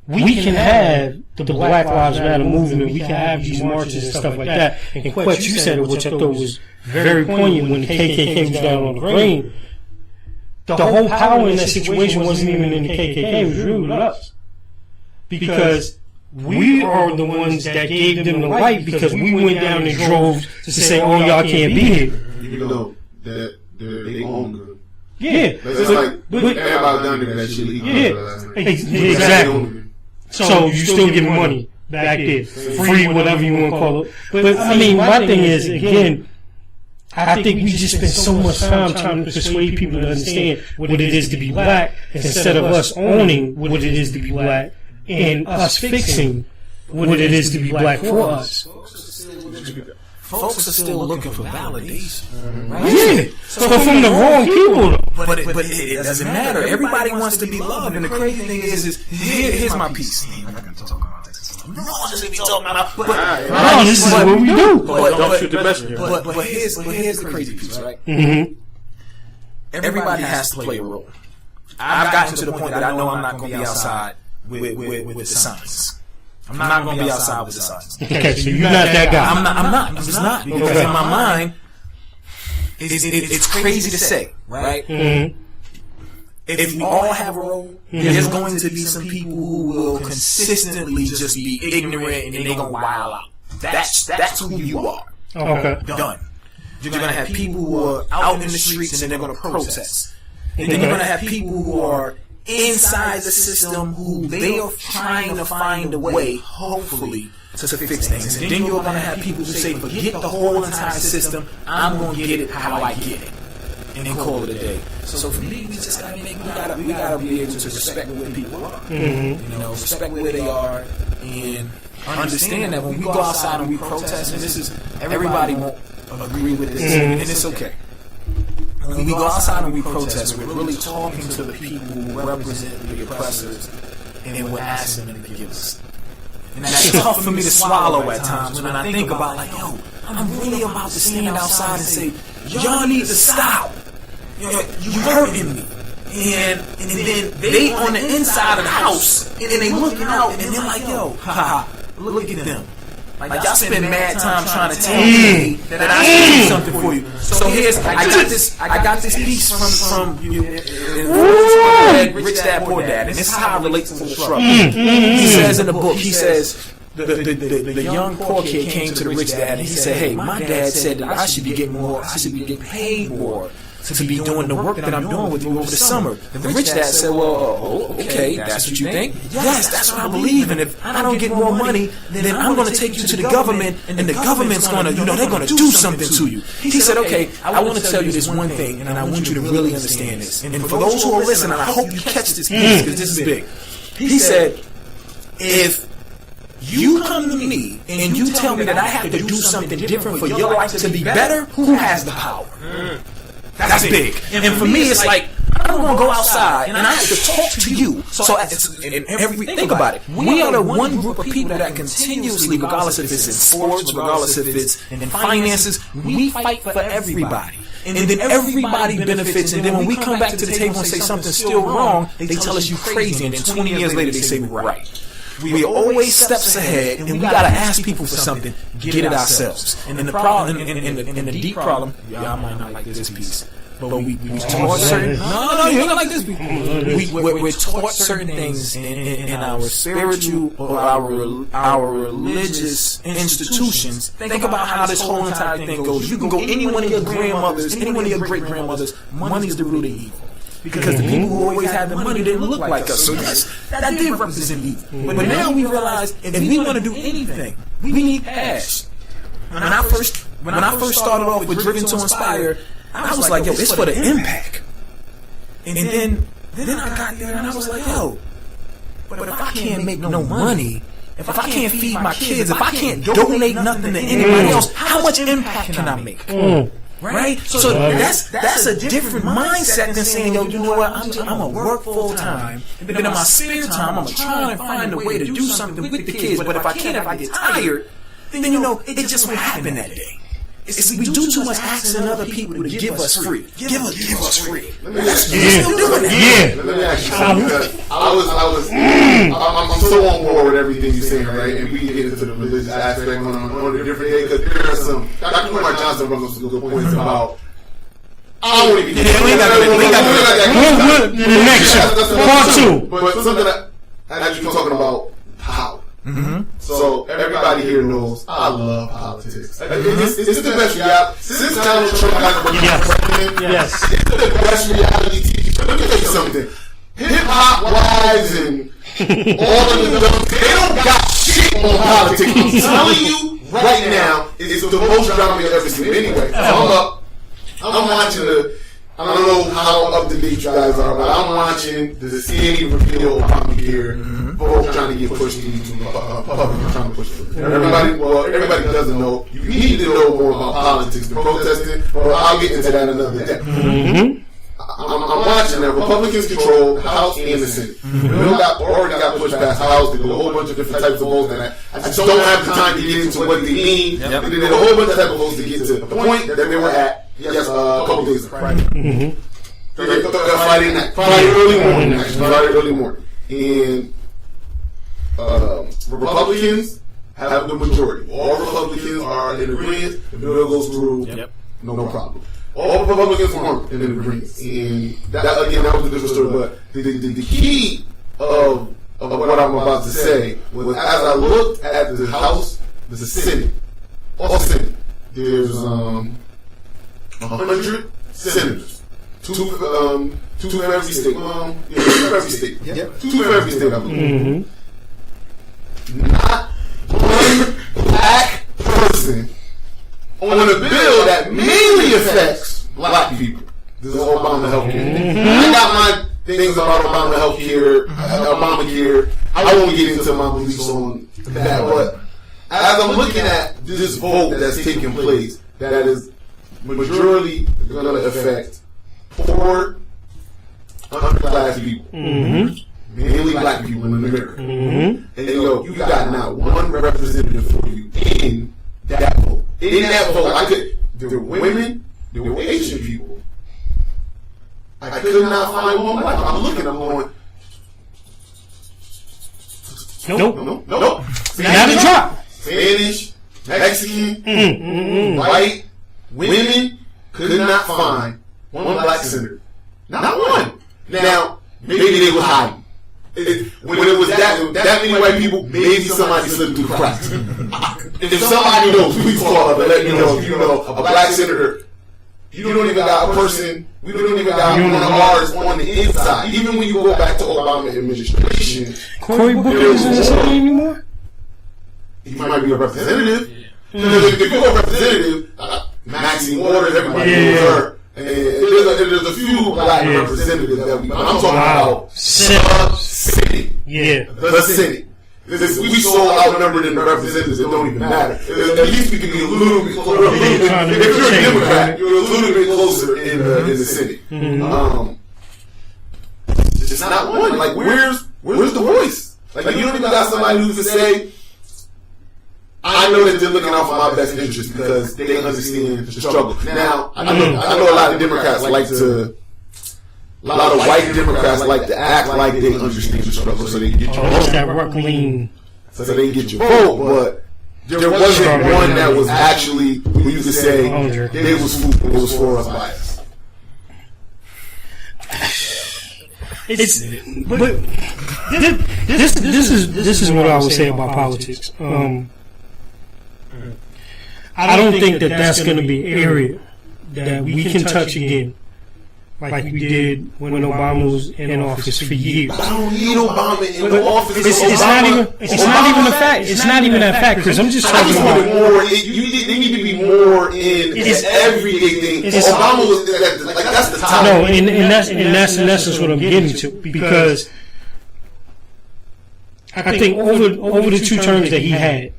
we can have the Black Lives Matter movement, we can have these marches and stuff like that. And Quet, you said it, which I thought was very poignant when the KKK was down on the green. The whole power in that situation wasn't even in the KKK, it was really with us. Because we are the ones that gave them the right, because we went down in droves to say, oh, y'all can't be here. Even though that they own them. Yeah. That's like everybody down there that shit legal. Yeah, exactly. So you still give money back there, free, whatever you want to call it. But I mean, my thing is, again, I think we just spend so much time trying to persuade people to understand what it is to be black instead of us owning what it is to be black and us fixing what it is to be black for us. Folks are still looking for validation. Right? Yeah. So from the wrong people, though. But it doesn't matter. Everybody wants to be loved, and the crazy thing is here's my piece. I'm not going to talk about this. No, this is talking about. No, this is what we do. But here's the crazy piece, right? Mm-hmm. Everybody has to play a role. I've gotten to the point that I know I'm not going to be outside with the signs. I'm not going to be outside with the signs. Okay, so you're not that guy. I'm not. I'm just not. Because in my mind, it's crazy to say, right? Mm-hmm. If we all have a role, there's going to be some people who will consistently just be ignorant and they're going to wild out. That's who you are. Okay. Done. You're going to have people who are out in the streets and they're going to protest. And then you're going to have people who are inside the system who they are trying to find a way, hopefully, to fix things. And then you're going to have people who say, forget the whole entire system, I'm going to get it how I get it. And then call it a day. So for me, we just gotta we gotta be able to respect where people are. Mm-hmm. You know, respect where they are and understand that when we go outside and we protest, and this is, everybody won't agree with this, and it's okay. When we go outside and we protest, we're really talking to the people who represent the oppressors, and we're asking them to give us. And that's tough for me to swallow at times when I think about, like, yo, I'm really about to stand outside and say, y'all need to stop. You hurting me. And then they on the inside of the house, and they looking out, and they're like, yo, haha, look at them. Like, y'all spend mad time trying to tell me that I should do something for you. So here's, I got this piece from Rich Dad Poor Dad, and this is how it relates to the struggle. He says in the book, he says, the young poor kid came to the rich dad and he said, hey, my dad said that I should be getting more, I should be getting paid more to be doing the work that I'm doing with you over the summer. The rich dad said, well, okay, that's what you think? Yes, that's what I believe. And if I don't get more money, then I'm going to take you to the government, and the government's going to, they're going to do something to you. He said, okay, I want to tell you this one thing, and I want you to really understand this. And for those who are listening, I hope you catch this piece, because this is big. He said, if you come to me and you tell me that I have to do something different for your life to be better, who has the power? That's big. And for me, it's like, I'm going to go outside and I have to talk to you. So think about it. We are the one group of people that continuously, regardless if it's in sports, regardless if it's in finances, we fight for everybody. And then everybody benefits. And then when we come back to the table and say something's still wrong, they tell us you crazy. And then 20 years later, they say we're right. We are always steps ahead, and we gotta ask people for something, get it ourselves. And the problem, in the deep problem, y'all might not like this piece, but we taught certain. No, you don't like this piece. We're taught certain things in our spiritual or our religious institutions. Think about how this whole entire thing goes. You can go any one of your grandmothers, any one of your great grandmothers. Money is the root of evil. Because the people who always had the money didn't look like us. So that did represent evil. But now we realize if we want to do anything, we need cash. when I first started off with Driven to Inspire, I was like, yo, it's for the impact. And then I got there and I was like, yo, but if I can't make no money, if I can't feed my kids, if I can't donate nothing to anybody else, how much impact can I make? Right? So that's a different mindset than saying, yo, you know what, I'm gonna work full time, and then in my spare time, I'm gonna try and find a way to do something with the kids. But if I can't, if I get tired, then you know, it just won't happen that day. We do too much asking other people to give us free. Give us free. Let me ask you. Yeah. Still doing that. Let me ask you something, because I'm so on board with everything you're saying, right? And we can get into the religious aspect on a different day, because there are some, Dr. Umar Johnson brings up some good points about, I don't even get it. We ain't got that. The next show. Part 2. But something that, as you're talking about power. So everybody here knows I love politics. It's the best reality. Since Donald Trump got president, Yes. it's the best reality TV. Let me tell you something. Hip hop wise and all of them, they don't got shit on politics. I'm telling you right now, it's the most drama you've ever seen. Anyway, so I'm watching I don't know how up to date you guys are, but I'm watching the CNN reveal Obamacare. Vote trying to get pushed into Republicans trying to push it. Everybody doesn't know. You need to know more about politics than protesting, but I'll get into that another day. I'm watching that. Republicans control the House and the Senate. The bill already got pushed past the House. They did a whole bunch of different types of votes that I just don't have the time to get into what they mean. They did a whole bunch of types of votes to get to the point that they were at. Yes, a couple days ago. Friday night. Friday early morning. And Republicans have the majority. All Republicans are in agreement. The bill goes through. No problem. All Republicans weren't in agreement. And that, again, that was the different story. But the key of what I'm about to say was, as I looked at the House, the Senate, all Senate, there's 100 senators. Two for every state. Two for every state. Two for every state, I believe. Not one black person on a bill that mainly affects black people. This is Obama healthcare. I got my things about Obamacare. I won't get into my beliefs on that, but as I'm looking at this vote that's taking place, that is majority going to affect poor, underclass people. Mainly black people in America. And you got not one representative for you in that vote. In that vote, there were women, there were Asian people. I could not find one black. I'm looking, I'm going, Nope. Not a drop. Spanish, Mexican, white, women could not find one black senator. Not one. Now, maybe they were hiding. When it was that many white people, maybe somebody slipped through the cracks. If somebody knows, please call up and let me know. If you know a black senator, you don't even got a person. We don't even got one of ours on the inside. Even when you go back to Obama administration, Cory Booker isn't the same anymore. He might be a representative. If you're a representative, Maxine Waters, everybody knows her. And there's a few black representatives that I'm talking about. Senate. The Senate. We so outnumbered in the representatives, it don't even matter. At least we can be a little bit closer. If you're a Democrat, you're a little bit closer in the Senate. It's not one. Like, where's the voice? Like, you don't even got somebody who can say, I know that they're looking out for my best interest because they understand the struggle. Now, I know a lot of Democrats a lot of white Democrats like to act like they understand the struggle so they can get your vote. That Ruckling. So they can get your vote, but there wasn't one that was actually, who you could say, they was for us bias. But this is what I would say about politics. I don't think that that's going to be an area that we can touch again like we did when Obama was in office for years. I don't need Obama in the office. It's not even a fact. It's not even a fact, Chris. I'm just talking about more. They need to be more in everyday thing. Obama was like that's the top. No, and that's in essence what I'm getting to, because I think over the 2 terms that he had,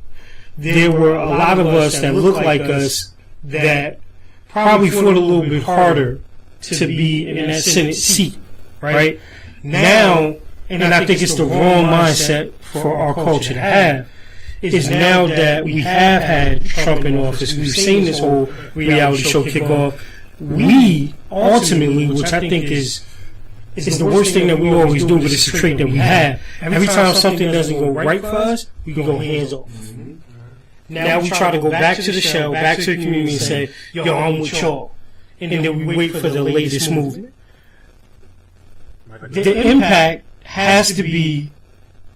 there were a lot of us that looked like us that probably fought a little bit harder to be in that Senate seat, right? Now, and I think it's the wrong mindset for our culture to have, is now that we have had Trump in office, we've seen this whole reality show kick off, we ultimately, which I think is the worst thing that we always do, but it's a trait that we have. Every time something doesn't go right for us, we can go hands off. Now we try to go back to the shell, back to the community and say, yo, I'm with y'all. And then we wait for the latest movement. The impact has to be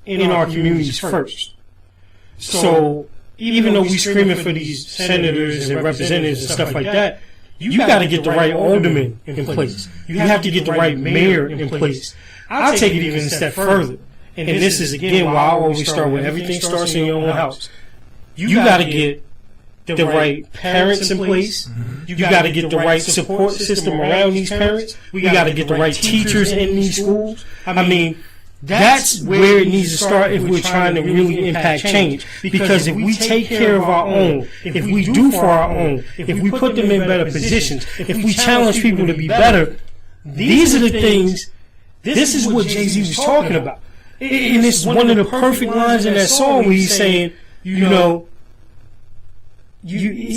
in our communities first. So even though we screaming for these senators and representatives and stuff like that, you got to get the right alderman in place. You have to get the right mayor in place. I'll take it even a step further. And this is, again, why I always start with everything starts in your own house. You got to get the right parents in place. You got to get the right support system around these parents. We got to get the right teachers in these schools. I mean, that's where it needs to start if we're trying to really impact change. Because if we take care of our own, if we do for our own, if we put them in better positions, if we challenge people to be better, these are the things, this is what Jay-Z was talking about. And it's one of the perfect lines in that song where he's saying, he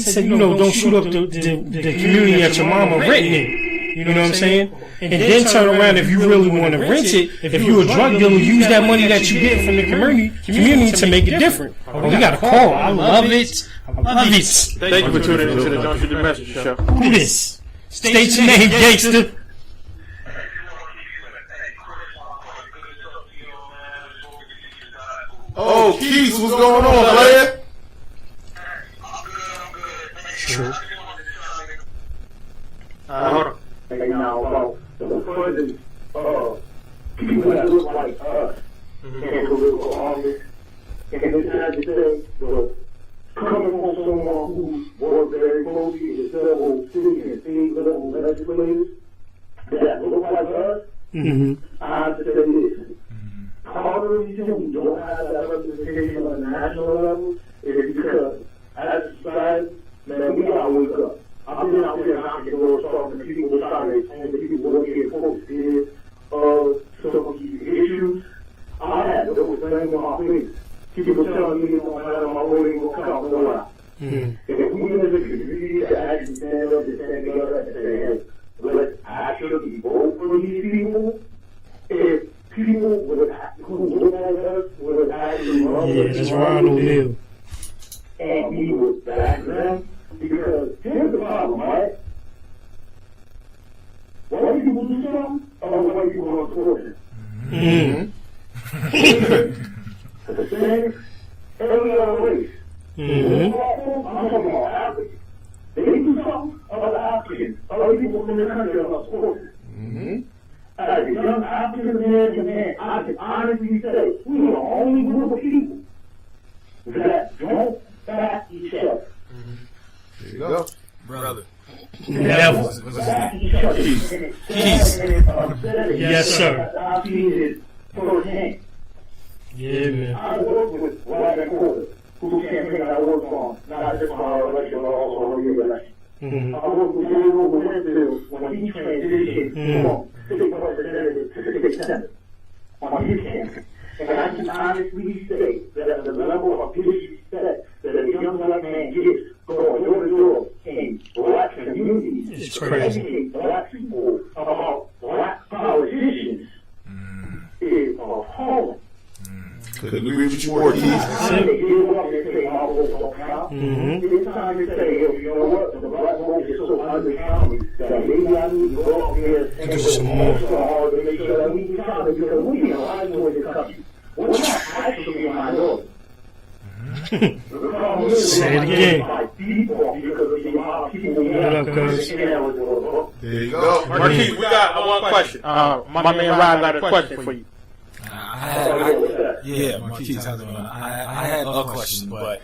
said, don't shoot up the community that your mama renting in. You know what I'm saying? And then turn around, if you really want to rent it, if you're a drug dealer, use that money that you get from the community to make it different. Oh, we got a call. I love it. I love it. Thank you for tuning into the Don't Shoot the Messenger show. Who this? State your name, gangster. Oh, Keith, what's going on, man? Sure. Hold on. Now about the presence of people that look like us in political office, and it's sad to say, but coming from someone who worked very closely with several city and state level legislators that look like us, I have to say this. Part of the reason we don't have that representation on the national level is because as a society, man, we gotta wake up. I've been out there knocking doors talking to people trying to explain to people what the importance is of some of these issues. I had those things on my face. People telling me no matter my voting will count, no lie. And if we as a community to actually stand up and stand together and say, hey, let's actually vote for these people, if people who look at us would have actually run that's Ron O'Neal. and we would back them. Because here's the problem, right? White people do something, or white people don't support it. The same, every other race. I'm talking about Africans. They do something, other Africans, other people in the country are not supporting it. As a young African American man, I can honestly say we are the only group of people that don't back each other. There you go. Brother. Never. Keith. Yes, sir. I've seen it firsthand. Yeah, man. I work with White and Porter, who campaign I work on, not just my election, but also re-election. I work with Gabriel Winfield when he transitioned from state representative to state senator on his campaign. And I can honestly say that at the level of disrespect that a young black man gets going door to door in black communities It's to crazy. educate black people about black politicians is appalling. Couldn't agree with you more, Keith. It's time to give up and say my vote don't count. It's time to say, yo, you know what? The black vote is so undercounted that maybe I need to go up here and work so hard to make sure that we can count it because we are alive in this country. We're not actually a minority. Say it again. By default, because of the amount of people we What have up, cuz? in our There you go. Marquise, we got one question. My man Ryan got a question for you. Yeah, Marquise, how's it going? I had a question, but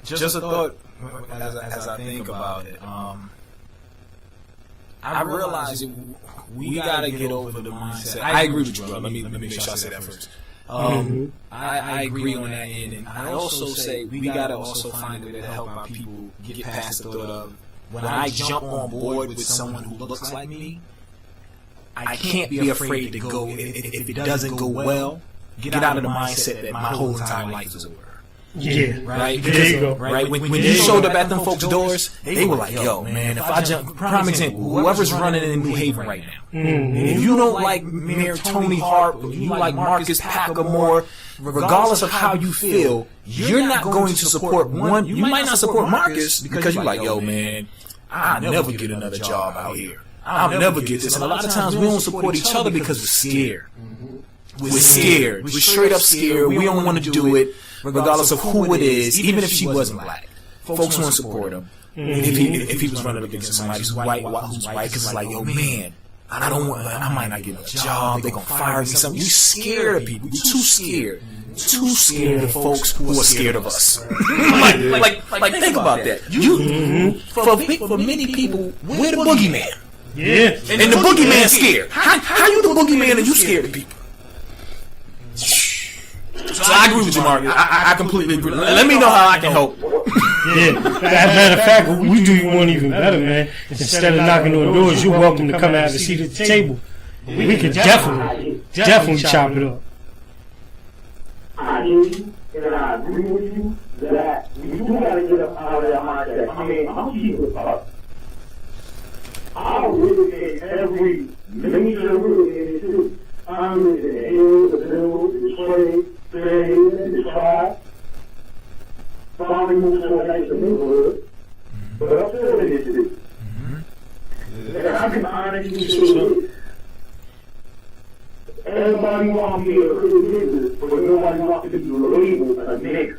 just a thought as I think about it. I realize we gotta get over the mindset. I agree with you, bro. Let me make sure I say that first. I agree on that end, and I also say we gotta also find a way to help our people get past the thought of when I jump on board with someone who looks like me, I can't be afraid to go. If it doesn't go well, get out of the mindset that my whole entire life is over. Yeah. Right? There you go. Right? When you showed up at them folks' doors, they were like, yo, man, if I jump, prime example, whoever's running in New Haven right now, if you don't like Mayor Tony Hart, or you like Marcus Packamore, regardless of how you feel, you're not going to support one. You might not support Marcus because you're like, yo, man, I'll never get another job out here. I'll never get this. And a lot of times we don't support each other because we're scared. We're scared. We're straight up scared. We don't want to do it, regardless of who it is, even if she wasn't black. Folks won't support him. If he was running up against somebody who's white, because it's like, yo, man, I might not get a job. They're going to fire me. Something. You're scared of people. You're too scared. Too scared of folks who are scared of us. like think about that. For many people, we're the boogeyman. Yeah. And the boogeyman's scared. How you the boogeyman and you scared of people? So I agree with you, Mark. I completely agree. Let me know how I can help. Yeah. As a matter of fact, we do you one even better, man. Instead of knocking on doors, you're welcome to come and have a seat at the table. We could definitely chop it up. I hear you, and I agree with you that we do gotta get up out of that mindset. I mean, I'm keeping it up. I live in every major room in the city. I live in the hills, the hills, the trade, the tribe. Finally moved to a nicer neighborhood, but I'm still in the city. And I can honestly say everybody wants to be a good nigga, but nobody wants to be labeled a nigga.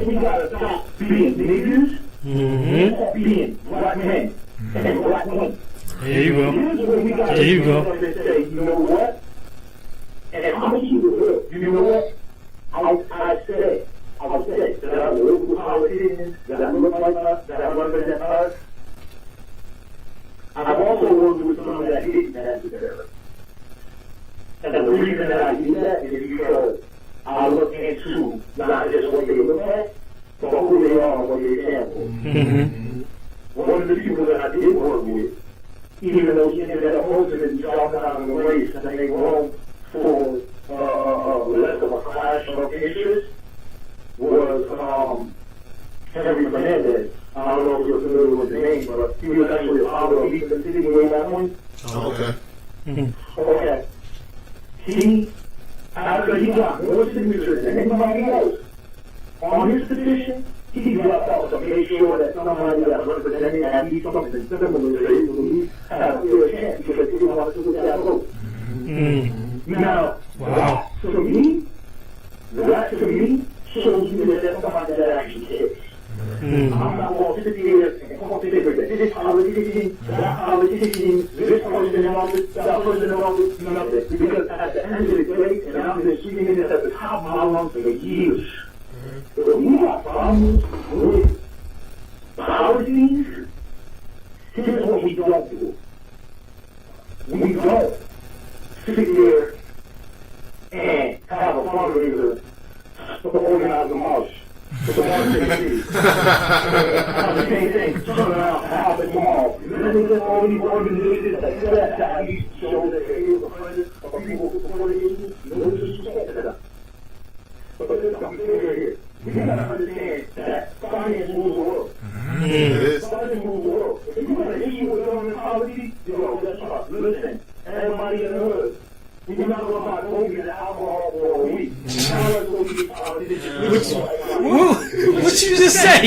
We gotta stop being niggas and being black men and black women. There you go. There you go. Say, you know what? And I'm gonna keep it real. You know what? I said that I work with politicians that look like us, that represent us. I've also worked with some that didn't necessarily. And the reason that I do that is because I look into not just what they look at, but who they are and what they stand for. One of the people that I did work with, even though he ended up ultimately dropping out of the race and they were home for less of a clash of interest, was Henry Menendez. I don't know if you're familiar with the name, but he was actually a father of Eastern City way back when. Oh, okay. Okay. He, after he got more signatures than anybody else on his petition, he dropped out to make sure that somebody that represented at least something similar to his belief had a fair chance because he didn't want to switch that vote. Now, Wow. to me, that to me shows me that there's somebody that actually cares. I'm not going to sit here and consider that this politician, that politician, this person in office, that person in office, nothing. Because at the end of the day, and I've been speaking this at the top of my lungs for years, if we have problems with policies, here's what we don't do. We don't sit here and have a fundraiser to organize a march. The same thing, turn around and have it tomorrow. Remember that all these organizations that do that at least show that they are the president of people who support the issues? No disrespect to them. But there's something here. We gotta understand that finance rules the world. Finance rules the world. If you got an issue with government policy, that's right. Listen, everybody in the hood. You're not going to buy coffee and alcohol for a week. What you just say?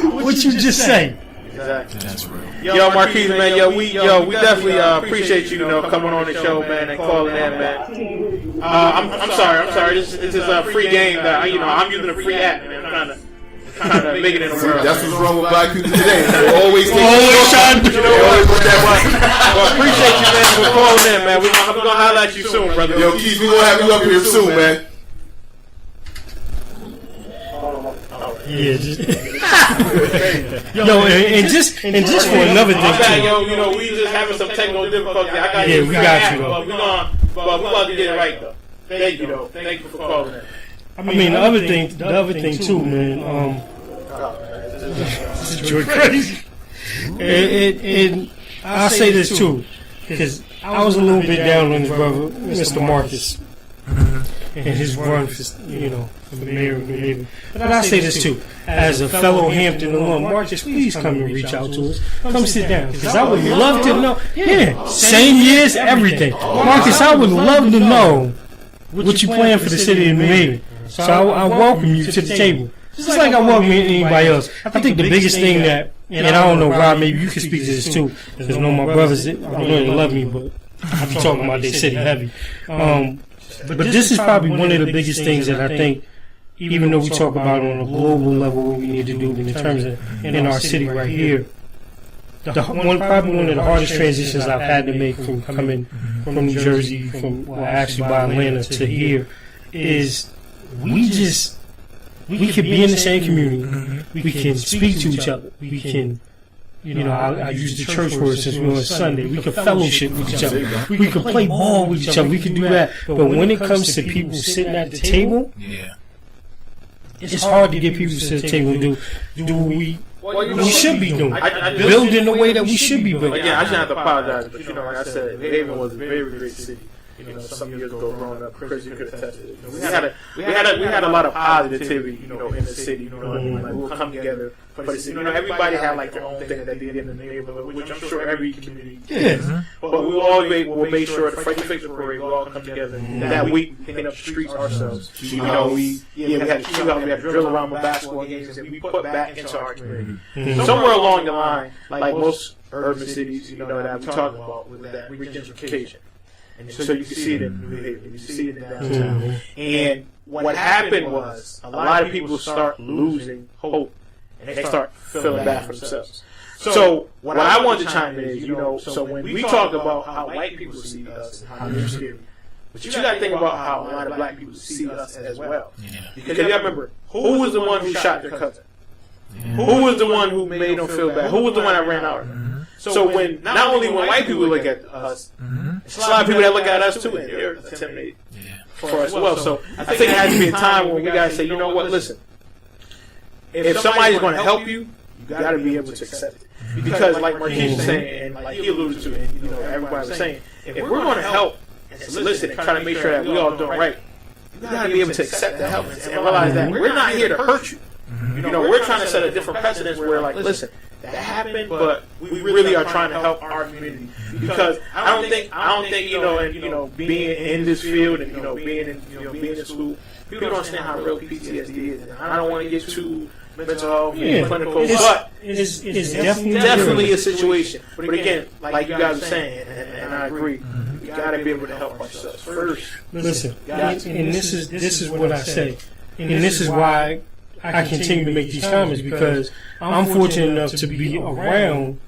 What you just say? Exactly. That's real. Yo, Marquise, man, we definitely appreciate you, coming on the show, man, and calling in, man. I'm sorry. This is a free game that I'm using a free app, man. I'm trying to make it in the world. That's what's wrong with black people today. They always trying to You know what? Well, appreciate you, man, for calling in, man. We're going to holler at you soon, brother. Yo, Keith, we gonna have you up here soon, man. Yeah, and just for another thing too. Yo, you know, we just having some technical difficulties. I got we got you though. But we about to get it right though. Thank you though. Thank you for calling in. I mean, the other thing too, man. This is Joy crazy. And I'll say this too, because I was a little bit down on his brother, Mr. Marcus, and his run for for mayor of New Haven. But I say this too, as a fellow Hampton alum, Marcus, please come and reach out to us. Come sit down, because I would love to know. Yeah, same years, everything. Marcus, I would love to know what you plan for the city of New Haven. So I welcome you to the table, just like I welcome anybody else. I think the biggest thing that, and I don't know, Rob, maybe you can speak to this too, because I know my brothers, I don't know they love me, but I be talking about their city heavy. But this is probably one of the biggest things that I think, even though we talk about on a global level what we need to do in terms of in our city right here, probably one of the hardest transitions I've had to make from coming from New Jersey, actually by Atlanta to here, is we can be in the same community, we can speak to each other, we can, I use the church word since we were on Sunday, we can fellowship with each other, we can play ball with each other, we can do that, but when it comes to people sitting at the table, it's hard to get people to the table and do what we should be doing. Build in the way that we should be building. Again, I shouldn't have to apologize, but like I said, New Haven was a very great city. Some years ago growing up, Chris, you could attest to it. We had a lot of positivity, in the city. Like we'll come together. But everybody had like their own thing that they did in the neighborhood, which I'm sure every community did. But we all made sure to fight the fix parade. We all come together. That week, we cleaned up the streets ourselves. We had to drill around the basketball games, and we put back into our community. Somewhere along the line, like most urban cities, that we talk about, with that gentrification. And so you can see it in New Haven, you see it in downtown. And what happened was a lot of people start losing hope, and they start feeling bad for themselves. So what I wanted to chime in is, so when we talk about how white people see us and how they're scary, but you got to think about how a lot of black people see us as well. Because you got to remember, who was the one who shot their cousin? Who was the one who made them feel bad? Who was the one that ran out? So when not only when white people look at us, it's a lot of people that look at us too, and they're intimidated for us as well. So I think it has to be a time when we gotta say, you know what, listen, if somebody's going to help you, you gotta be able to accept it. Because like Marquise was saying, and like he alluded to, and everybody was saying, if we're going to help and solicit and try to make sure that we all doing right, you gotta be able to accept the help and realize that we're not here to hurt you. We're trying to set a different precedence where, like, listen, that happened, but we really are trying to help our community. Because I don't think, being in this field and being in school, people don't understand how real PTSD is. And I don't want to get too mental health and clinical, but it's definitely a situation. But again, like you guys are saying, and I agree, you got to be able to help ourselves first. Listen, and this is what I say, and this is why I continue to make these comments, because I'm fortunate enough to be around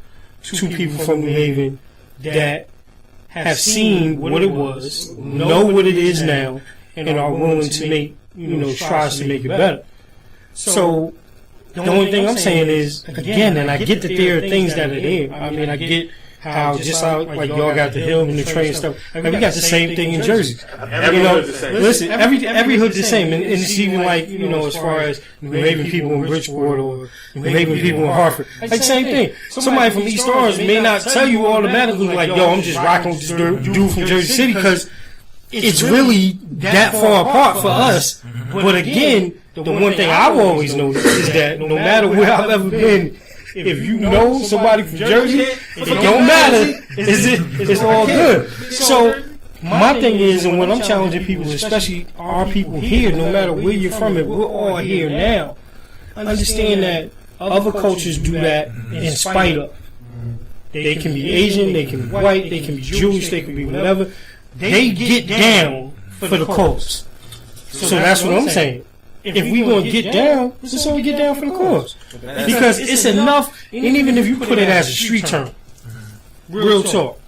two people from New Haven that have seen what it was, know what it is now, and are willing to make, strives to make it better. So the only thing I'm saying is, again, and I get that there are things that are there. I mean, I get how just how like y'all got the Hill and the train and stuff. Like, we got the same thing in Jersey. Listen, every hood the same, and it's even like as far as New Haven people in Bridgeport or New Haven people in Hartford, like same thing. Somebody from East Orange may not tell you automatically like, yo, I'm just rocking with this dude from Jersey City, because it's really that far apart for us. But again, the one thing I've always noticed is that no matter where I've ever been, if you know somebody from Jersey, it don't matter. It's all good. So my thing is, and when I'm challenging people, especially our people here, no matter where you're from, if we're all here now, understand that other cultures do that in spite of. They can be Asian, they can be white, they can be Jewish, they can be whatever. They get down for the cause. So that's what I'm saying. if we gonna get down, let's all get down for the cause. Because it's enough, and even if you put it as a street term, real talk,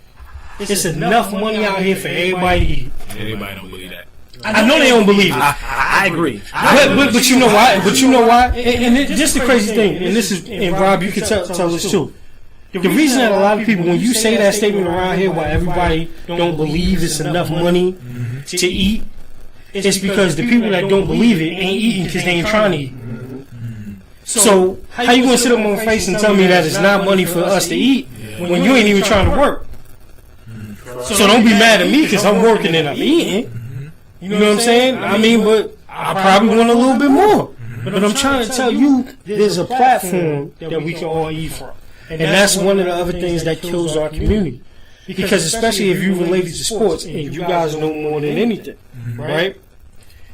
it's enough money out here for everybody to eat. Everybody don't believe that. I know they don't believe it. I agree. But you know why? But you know why? And this is the crazy thing. And this is, and Rob, you can tell us too. The reason that a lot of people, when you say that statement around here, why everybody don't believe it's enough money to eat, it's because the people that don't believe it ain't eating because they ain't trying to eat. So how you gonna sit up on my face and tell me that it's not money for us to eat when you ain't even trying to work? So don't be mad at me because I'm working and I'm eating. You know what I'm saying? I mean, but I probably want a little bit more. But I'm trying to tell you, there's a platform that we can all eat from. And that's one of the other things that kills our community. Because especially if you related to sports, and you guys know more than anything, right?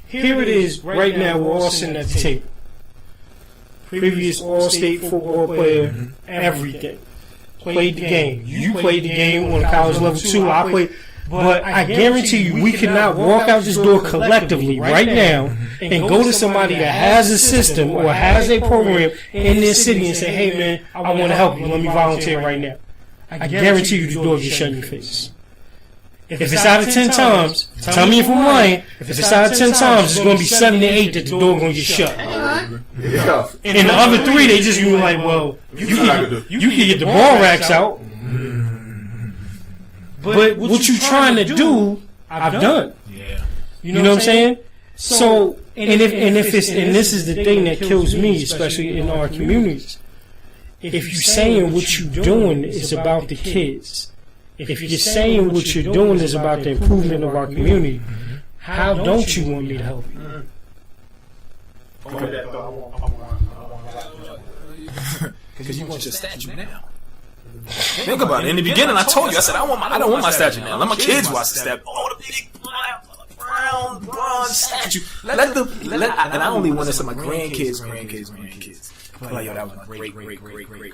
Here it is, right now, we're all sitting at the table. Previous all-state football player, everything. Played the game. You played the game on college level too. I played. But I guarantee you, we cannot walk out this door collectively right now and go to somebody that has a system or has a program in this city and say, hey, man, I want to help you. Let me volunteer right now. I guarantee you the door gets shut in your face. If it's out of 10 times, tell me if I'm lying, if it's out of 10 times, it's going to be 7 to 8 that the door going to get shut. Yeah. And the other 3, they just be like, well, you can get the ball racks out. But what you trying to do, I've done. Yeah. You know what I'm saying? So, and this is the thing that kills me, especially in our communities. If you're saying what you're doing is about the kids, if you're saying what you're doing is about the improvement of our community, how don't you want me to help you? Because you want your statue now. Think about it. In the beginning, I told you, I said, I don't want my statue now. Let my kids watch the statue. Oh, the big brown bronze statue. And I only want this for my grandkids. Like, yo, that was my great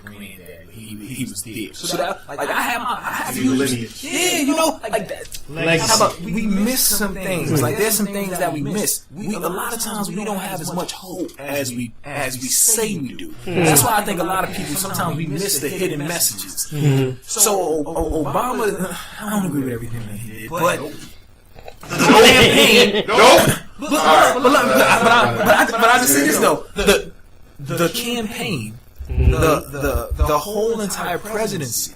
granddad. He was dead. So that, like, I have you. Yeah, you know, like that. Like, how about we miss some things? Like, there's some things that we miss. A lot of times we don't have as much hope as we say we do. That's why I think a lot of people sometimes we miss the hidden messages. So Obama, I don't agree with everything that he did, but the campaign. But I just say this though. The campaign, the whole entire presidency,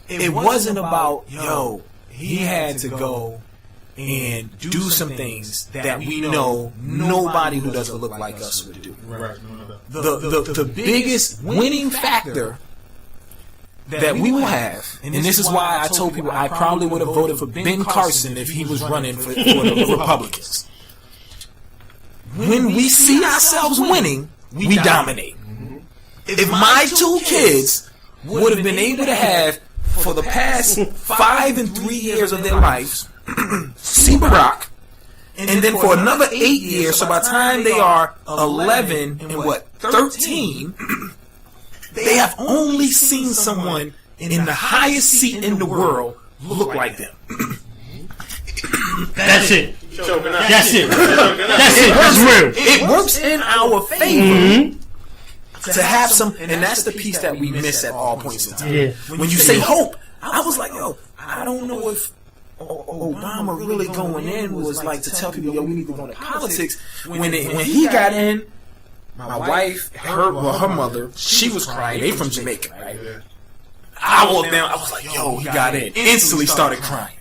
it wasn't about, yo, he had to go and do some things that we know nobody who doesn't look like us would do. The biggest winning factor that we will have, and this is why I told people I probably would have voted for Ben Carson if he was running for the Republicans. When we see ourselves winning, we dominate. If my 2 kids would have been able to have, for the past 5 and 3 years of their lives, see Barack, and then for another 8 years, so by the time they are 11 and 13, they have only seen someone in the highest seat in the world look like them. That's it. That's it. That's real. It works in our favor to have some, and that's the piece that we miss at all points in time. Yeah. When you say hope, I was like, yo, I don't know if Obama really going in was like to tell people, yo, we need to go into politics. When he got in, my wife, her mother, she was crying. They from Jamaica, right? I walked down, I was like, yo, he got in. Instantly started crying.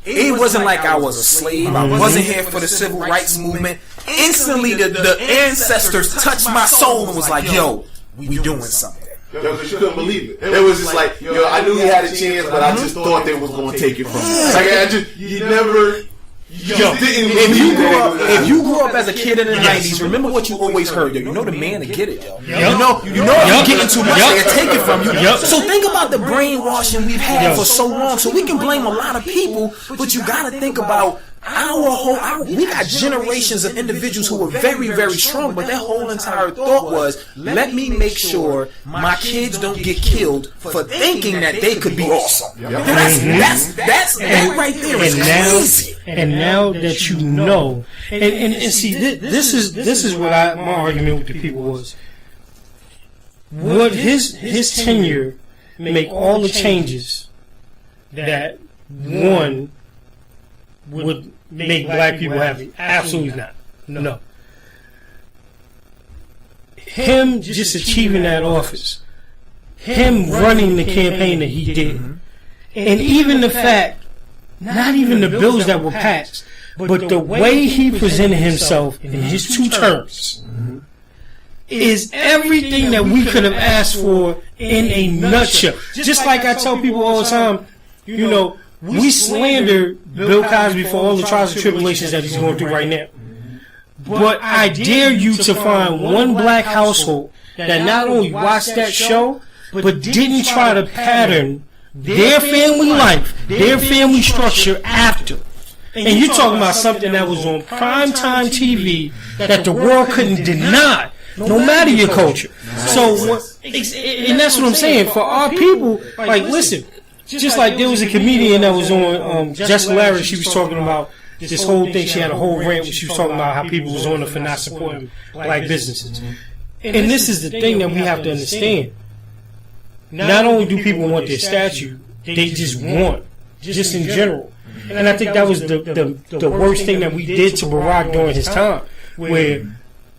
It wasn't like I was a slave. I wasn't here for the civil rights movement. Instantly, the ancestors touched my soul and was like, yo, we doing something. Yo, because you couldn't believe it. It was just like, yo, I knew he had a chance, but I just thought they was going to take it from him. Like, you never... If you grew up as a kid in the 90s, remember what you always heard. Yo, you know the man to get it, yo. You know if you're getting too much, they'll take it from you. So think about the brainwashing we've had for so long. So we can blame a lot of people, but you got to think about we got generations of individuals who were very, very strong, but their whole entire thought was, let me make sure my kids don't get killed for thinking that they could be awesome. That right there is crazy. And now that you know, and see, this is what my argument with the people was. Would his tenure make all the changes that one would make black people happy? Absolutely not. No. Him just achieving that office, him running the campaign that he did, and even the fact, not even the bills that were passed, but the way he presented himself in his 2 terms is everything that we could have asked for in a nutshell. Just like I tell people all the time, you know, we slander Bill Cosby for all the trials and tribulations that he's going through right now. But I dare you to find one black household that not only watched that show, but didn't try to pattern their family life, their family structure after. And you're talking about something that was on primetime TV that the world couldn't deny, no matter your culture. So, and that's what I'm saying. For our people, like, listen, just like there was a comedian that was on Jessica Larry, she was talking about this whole thing. She had a whole rant where she was talking about how people was on her for not supporting black businesses. And this is the thing that we have to understand. Not only do people want their statue, they just want, just in general. And I think that was the worst thing that we did to Barack during his time, where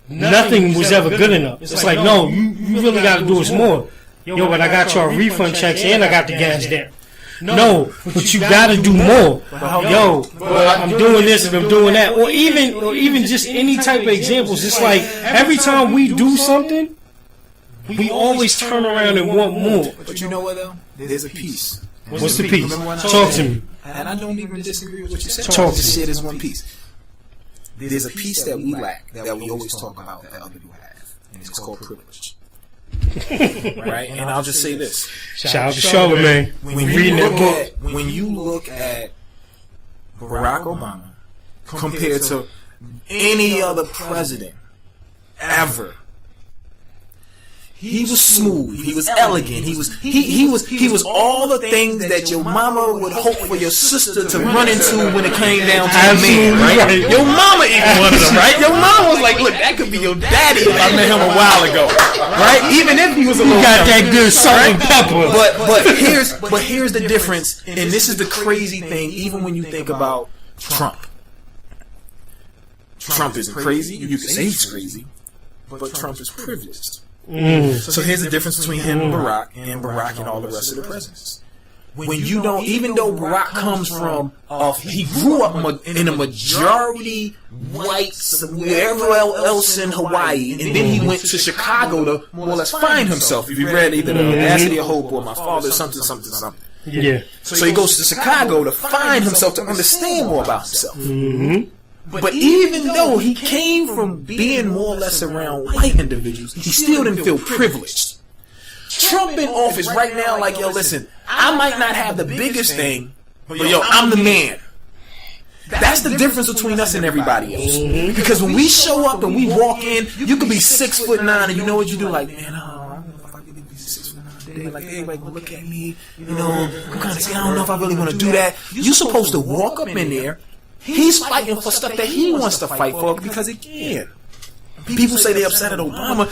nothing was ever good enough. It's like, no, you really got to do us more. Yo, but I got y'all refund checks and I got the gas down. No, but you got to do more. Yo, but I'm doing this and I'm doing that. Or even just any type of examples. It's like every time we do something, we always turn around and want more. But you know what, though? There's a piece. What's the piece? Talk to me. And I don't even disagree with what you said. Talk to me. This shit is one piece. There's a piece that we lack, that we always talk about, that other people have. And it's called privilege. Right? And I'll just say this. Shout out to Charlamagne. When you look at Barack Obama compared to any other president ever, he was smooth. He was elegant. He was all the things that your mama would hope for your sister to run into when it came down to a man, right? Your mama ain't one of them, right? Your mama was like, look, that could be your daddy if I met him a while ago, right? Even if he was a little got that good salt and pepper. But here's the difference, and this is the crazy thing. Even when you think about Trump isn't crazy. You can say he's crazy, but Trump is privileged. So here's the difference between him and Barack and all the rest of the presidents. When you don't, even though Barack comes from, he grew up in a majority white, wherever else in Hawaii, and then he went to Chicago to more or less find himself. If you read either The Audacity of Hope or My Father, something. Yeah. So he goes to Chicago to find himself, to understand more about himself. But even though he came from being more or less around white individuals, he still didn't feel privileged. Trump in office right now, like, yo, listen, I might not have the biggest thing, but yo, I'm the man. That's the difference between us and everybody else. Because when we show up and we walk in, you could be 6'9", and you know what you do, like, man, I don't know if I can be 6'9" today. Like, everybody gonna look at me, you know, I'm kind of saying, I don't know if I really want to do that. You're supposed to walk up in there. He's fighting for stuff that he wants to fight for because he can. People say they're upset at Obama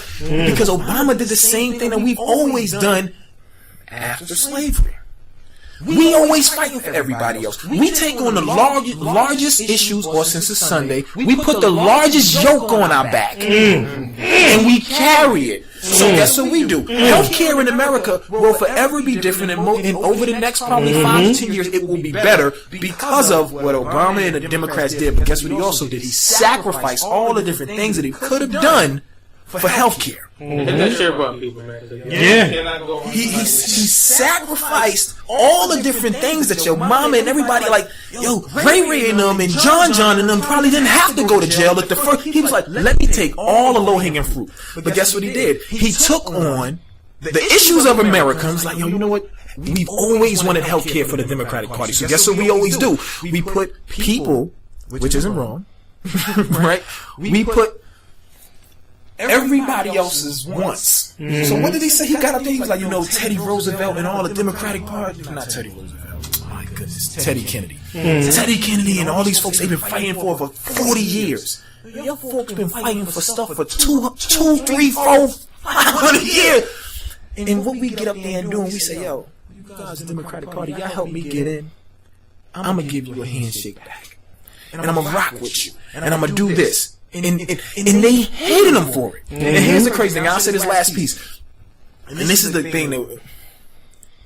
because Obama did the same thing that we've always done after slavery. We always fighting for everybody else. We take on the largest issues, or since it's Sunday, we put the largest yoke on our back and we carry it. So guess what we do? Healthcare in America will forever be different, and over the next probably 5 to 10 years, it will be better because of what Obama and the Democrats did. But guess what he also did? He sacrificed all the different things that he could have done for healthcare. Hit that share button, people, man. Yeah. He sacrificed all the different things that your mama and everybody, like, yo, Ray and them and John and them probably didn't have to go to jail at the first. He was like, let me take all the low-hanging fruit. But guess what he did? He took on the issues of Americans, like, yo, you know what? We've always wanted health care for the Democratic Party. So guess what we always do? We put people which isn't wrong, right? We put everybody else's wants. So what did he say? He got up there, he was like, Teddy Roosevelt and all the Democratic Party. Not Teddy Roosevelt. Oh my goodness. Teddy Kennedy. Teddy Kennedy and all these folks, they've been fighting for 40 years. Your folks been fighting for stuff for 2, 3, 4, 500 years. And what we get up there and do, and we say, yo, you guys, the Democratic Party, y'all help me get in. I'm going to give you a handshake back. And I'm going to rock with you. And I'm going to do this. And they hated him for it. And here's the crazy thing. I'll say this last piece. And this is the thing that,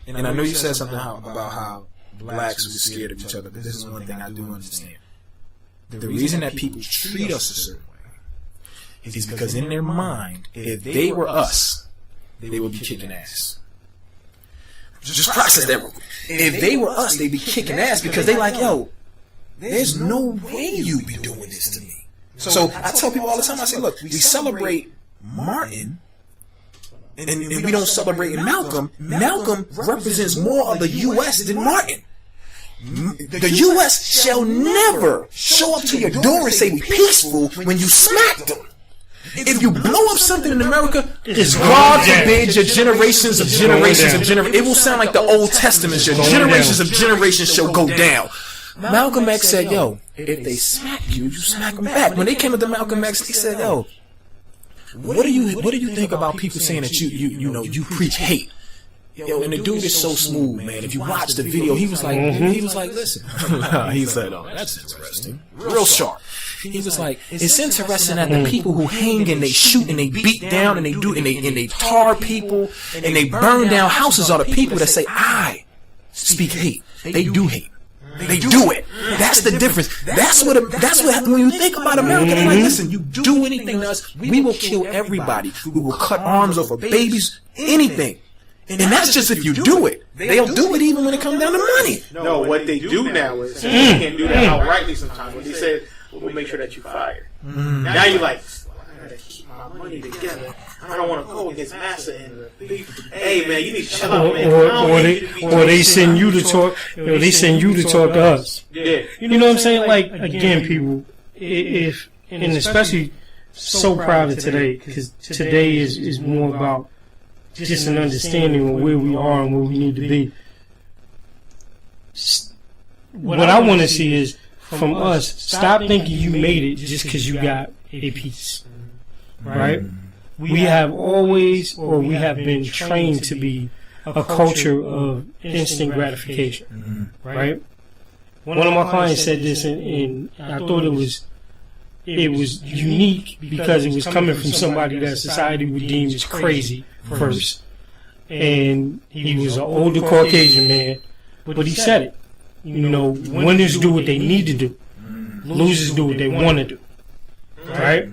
and I know you said something about how blacks were scared of each other, but this is one thing I do understand. The reason that people treat us a certain way is because in their mind, if they were us, they would be kicking ass. Just process that real quick. If they were us, they'd be kicking ass because they like, yo, there's no way you be doing this to me. So I tell people all the time, I say, look, we celebrate Martin and we don't celebrate Malcolm. Malcolm represents more of the U.S. than Martin. The U.S. shall never show up to your door and say we peaceful when you smack them. If you blow up something in America, it's God forbid your generations of generations of generations. It will sound like the Old Testament. Your generations of generations shall go down. Malcolm X said, yo, if they smack you, you smack them back. When they came up to Malcolm X, they said, yo, what do you think about people saying that you preach hate? Yo, and the dude is so smooth, man. If you watch the video, he was like, listen. He said, oh, that's interesting. Real sharp. He was like, it's interesting that the people who hang and they shoot and they beat down and they tar people and they burn down houses are the people that say, I speak hate. They do hate. They do it. That's the difference. That's what when you think about America, they're like, listen, you do anything to us, we will kill everybody. We will cut arms off of babies, anything. And that's just if you do it. They'll do it even when it comes down to money. No, what they do now is, they can't do that outrightly sometimes. When they say, we'll make sure that you fired. Now you're like, I gotta keep my money together. I don't want to go against Massa and hey man, you need to chill out, man. Or they send you to talk. Or they send you to talk to us. Yeah. You know what I'm saying? Like again, people, if and especially so proud of today because today is more about just an understanding of where we are and where we need to be. What I want to see is from us, stop thinking you made it just because you got a piece, right? We have always, or we have been trained to be a culture of instant gratification, right? One of my clients said this, and I thought it was unique because it was coming from somebody that society would deem as crazy first. And he was an older Caucasian man, but he said it. Winners do what they need to do. Losers do what they want to do. Right?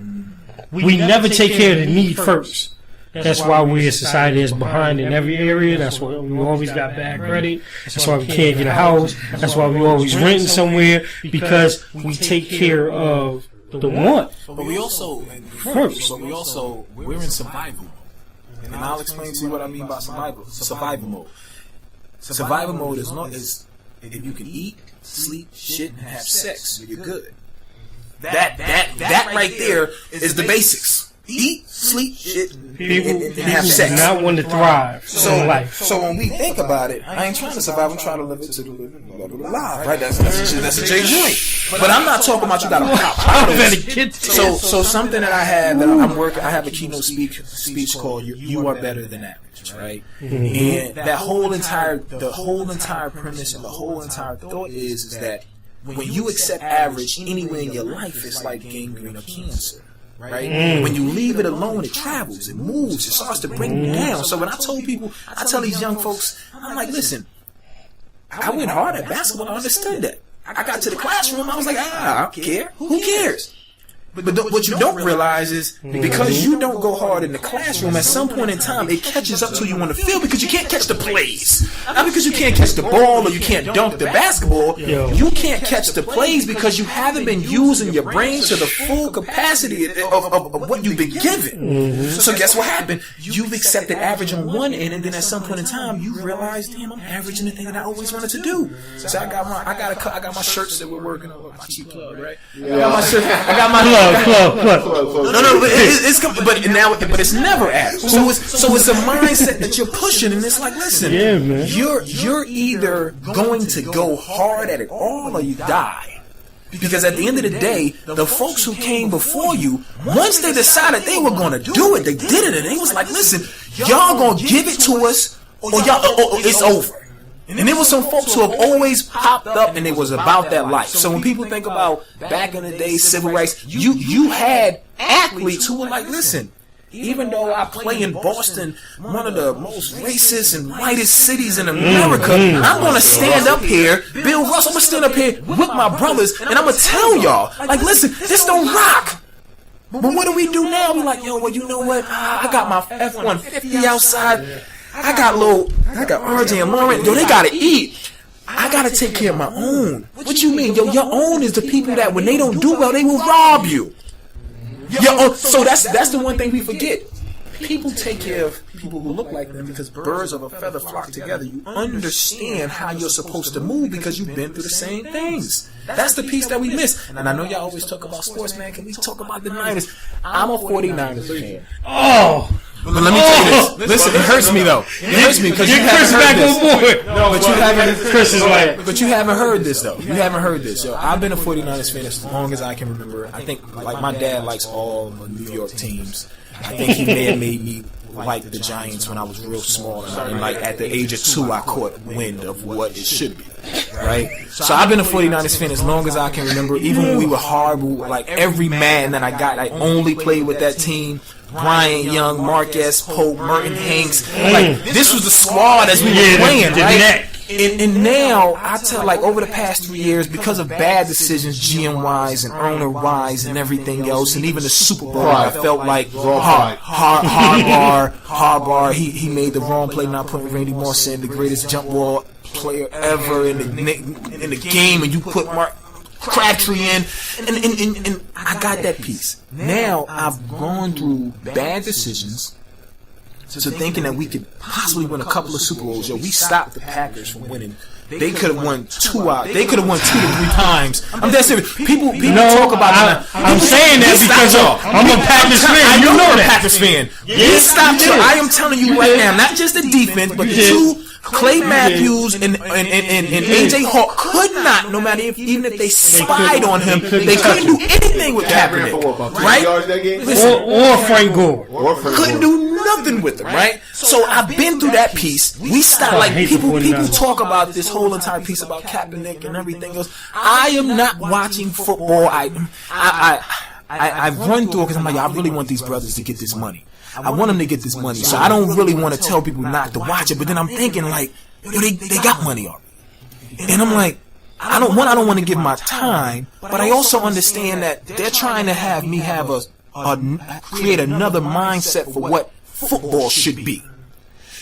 We never take care of the need first. That's why we're a society that's behind in every area. That's why we always got bad credit. That's why we can't get a house. That's why we always renting somewhere, because we take care of the want. But we also, first. we're in survival mode. And I'll explain to you what I mean by survival mode. Survival mode is if you can eat, sleep, shit, and have sex, you're good. That right there is the basics. Eat, sleep, shit, and have sex. People not want to thrive in life. So when we think about it, I ain't trying to survive. I'm trying to live it to the living, alive. Right? That's a J joint. But I'm not talking about you got to pop out of it. So something that I have that I'm working. I have a keynote speech called "You Are Better Than Average." Right? And the whole entire premise and the whole entire thought is that when you accept average anywhere in your life, it's like gangrene or cancer. Right? When you leave it alone, it travels, it moves, it starts to bring you down. So when I tell these young folks, I'm like, listen, I went hard at basketball, I understood that. I got to the classroom, I was like, I don't care. Who cares? But what you don't realize is because you don't go hard in the classroom, at some point in time, it catches up to you on the field because you can't catch the plays. Not because you can't catch the ball or you can't dunk the basketball. You can't catch the plays because you haven't been using your brain to the full capacity of what you've been given. So guess what happened? You've accepted average on one end, and then at some point in time, you realize, damn, I'm averaging the thing that I always wanted to do. So I got my shirts that we're working on. My cheap plug, right? I got my shirt. I got my Club. No, but it's never average. So it's a mindset that you're pushing, and it's like, listen, man. You're either going to go hard at it all or you die. Because at the end of the day, the folks who came before you, once they decided they were going to do it, they did it, and they was like, listen, y'all going to give it to us, or it's over. And there was some folks who have always popped up, and it was about that life. So when people think about back in the day, civil rights, you had athletes who were like, listen, even though I play in Boston, one of the most racist and whitest cities in America, I'm going to stand up here, Bill Russell, I'm going to stand up here with my brothers, and I'm going to tell y'all, like, listen, this don't rock. But what do we do now? We're like, yo, well, you know what? I got my F-150 outside. I got RJ and Lauren. Yo, they gotta eat. I gotta take care of my own. What you mean? Yo, your own is the people that when they don't do well, they will rob you. So that's the one thing we forget. People take care of people who look like them because birds of a feather flock together. You understand how you're supposed to move because you've been through the same things. That's the piece that we miss. And I know y'all always talk about sports, man. Can we talk about the Niners? I'm a 49ers fan. Oh! But let me tell you this. Listen, it hurts me though. It hurts me because you haven't heard this. No, but you haven't. Chris is like. But you haven't heard this though. You haven't heard this. Yo, I've been a 49ers fan as long as I can remember. I think like my dad likes all the New York teams. I think he may have made me like the Giants when I was real small, and like at the age of 2, I caught wind of what it should be. Right? So I've been a 49ers fan as long as I can remember. Even when we were horrible, like every man that I got, I only played with that team. Brian Young, Marquez, Pope, Merton Hanks. Like, this was the squad as we were playing, right? And now, I tell, like, over the past 3 years, because of bad decisions, GM-wise and owner-wise and everything else, and even the Super Bowl, I felt like Harbaugh, he made the wrong play not putting Randy Moss in, the greatest jump ball player ever in the game, and you put Mark Crabtree in, and I got that piece. Now I've gone through bad decisions to thinking that we could possibly win a couple of Super Bowls. Yo, we stopped the Packers from winning. They could have won 2 out. They could have won 2 to 3 times. I'm dead serious. People talk about. I'm saying that because I'm a Packers fan. You know that Packers fan. We stopped. I am telling you right now, not just the defense, but the 2. Clay Matthews and AJ Hawk could not, no matter even if they spied on him, they couldn't do anything with Kaepernick, right? Or Frank Gore. Couldn't do nothing with him, right? So I've been through that piece. We stopped, like, people talk about this whole entire piece about Kaepernick and everything else. I am not watching football. I run through it because I'm like, I really want these brothers to get this money. I want them to get this money, so I don't really want to tell people not to watch it. But then I'm thinking, like, yo, they got money already, and I'm like, I don't want to give my time, but I also understand that they're trying to have me have create another mindset for what football should be.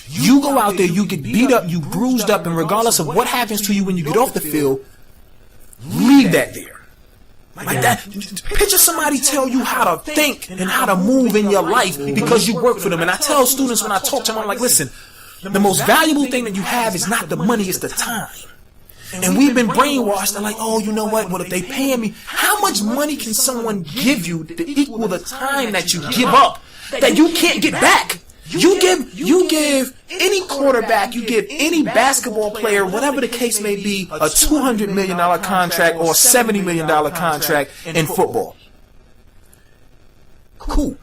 You go out there, you get beat up, you bruised up, and regardless of what happens to you when you get off the field, leave that there. Like that. Picture somebody tell you how to think and how to move in your life because you work for them. And I tell students when I talk to them, I'm like, listen, the most valuable thing that you have is not the money, it's the time. And we've been brainwashed. They're like, oh, you know what? Well, if they paying me, how much money can someone give you to equal the time that you give up that you can't get back? You give any quarterback, you give any basketball player, whatever the case may be, a $200 million contract or a $70 million contract in football. Cool.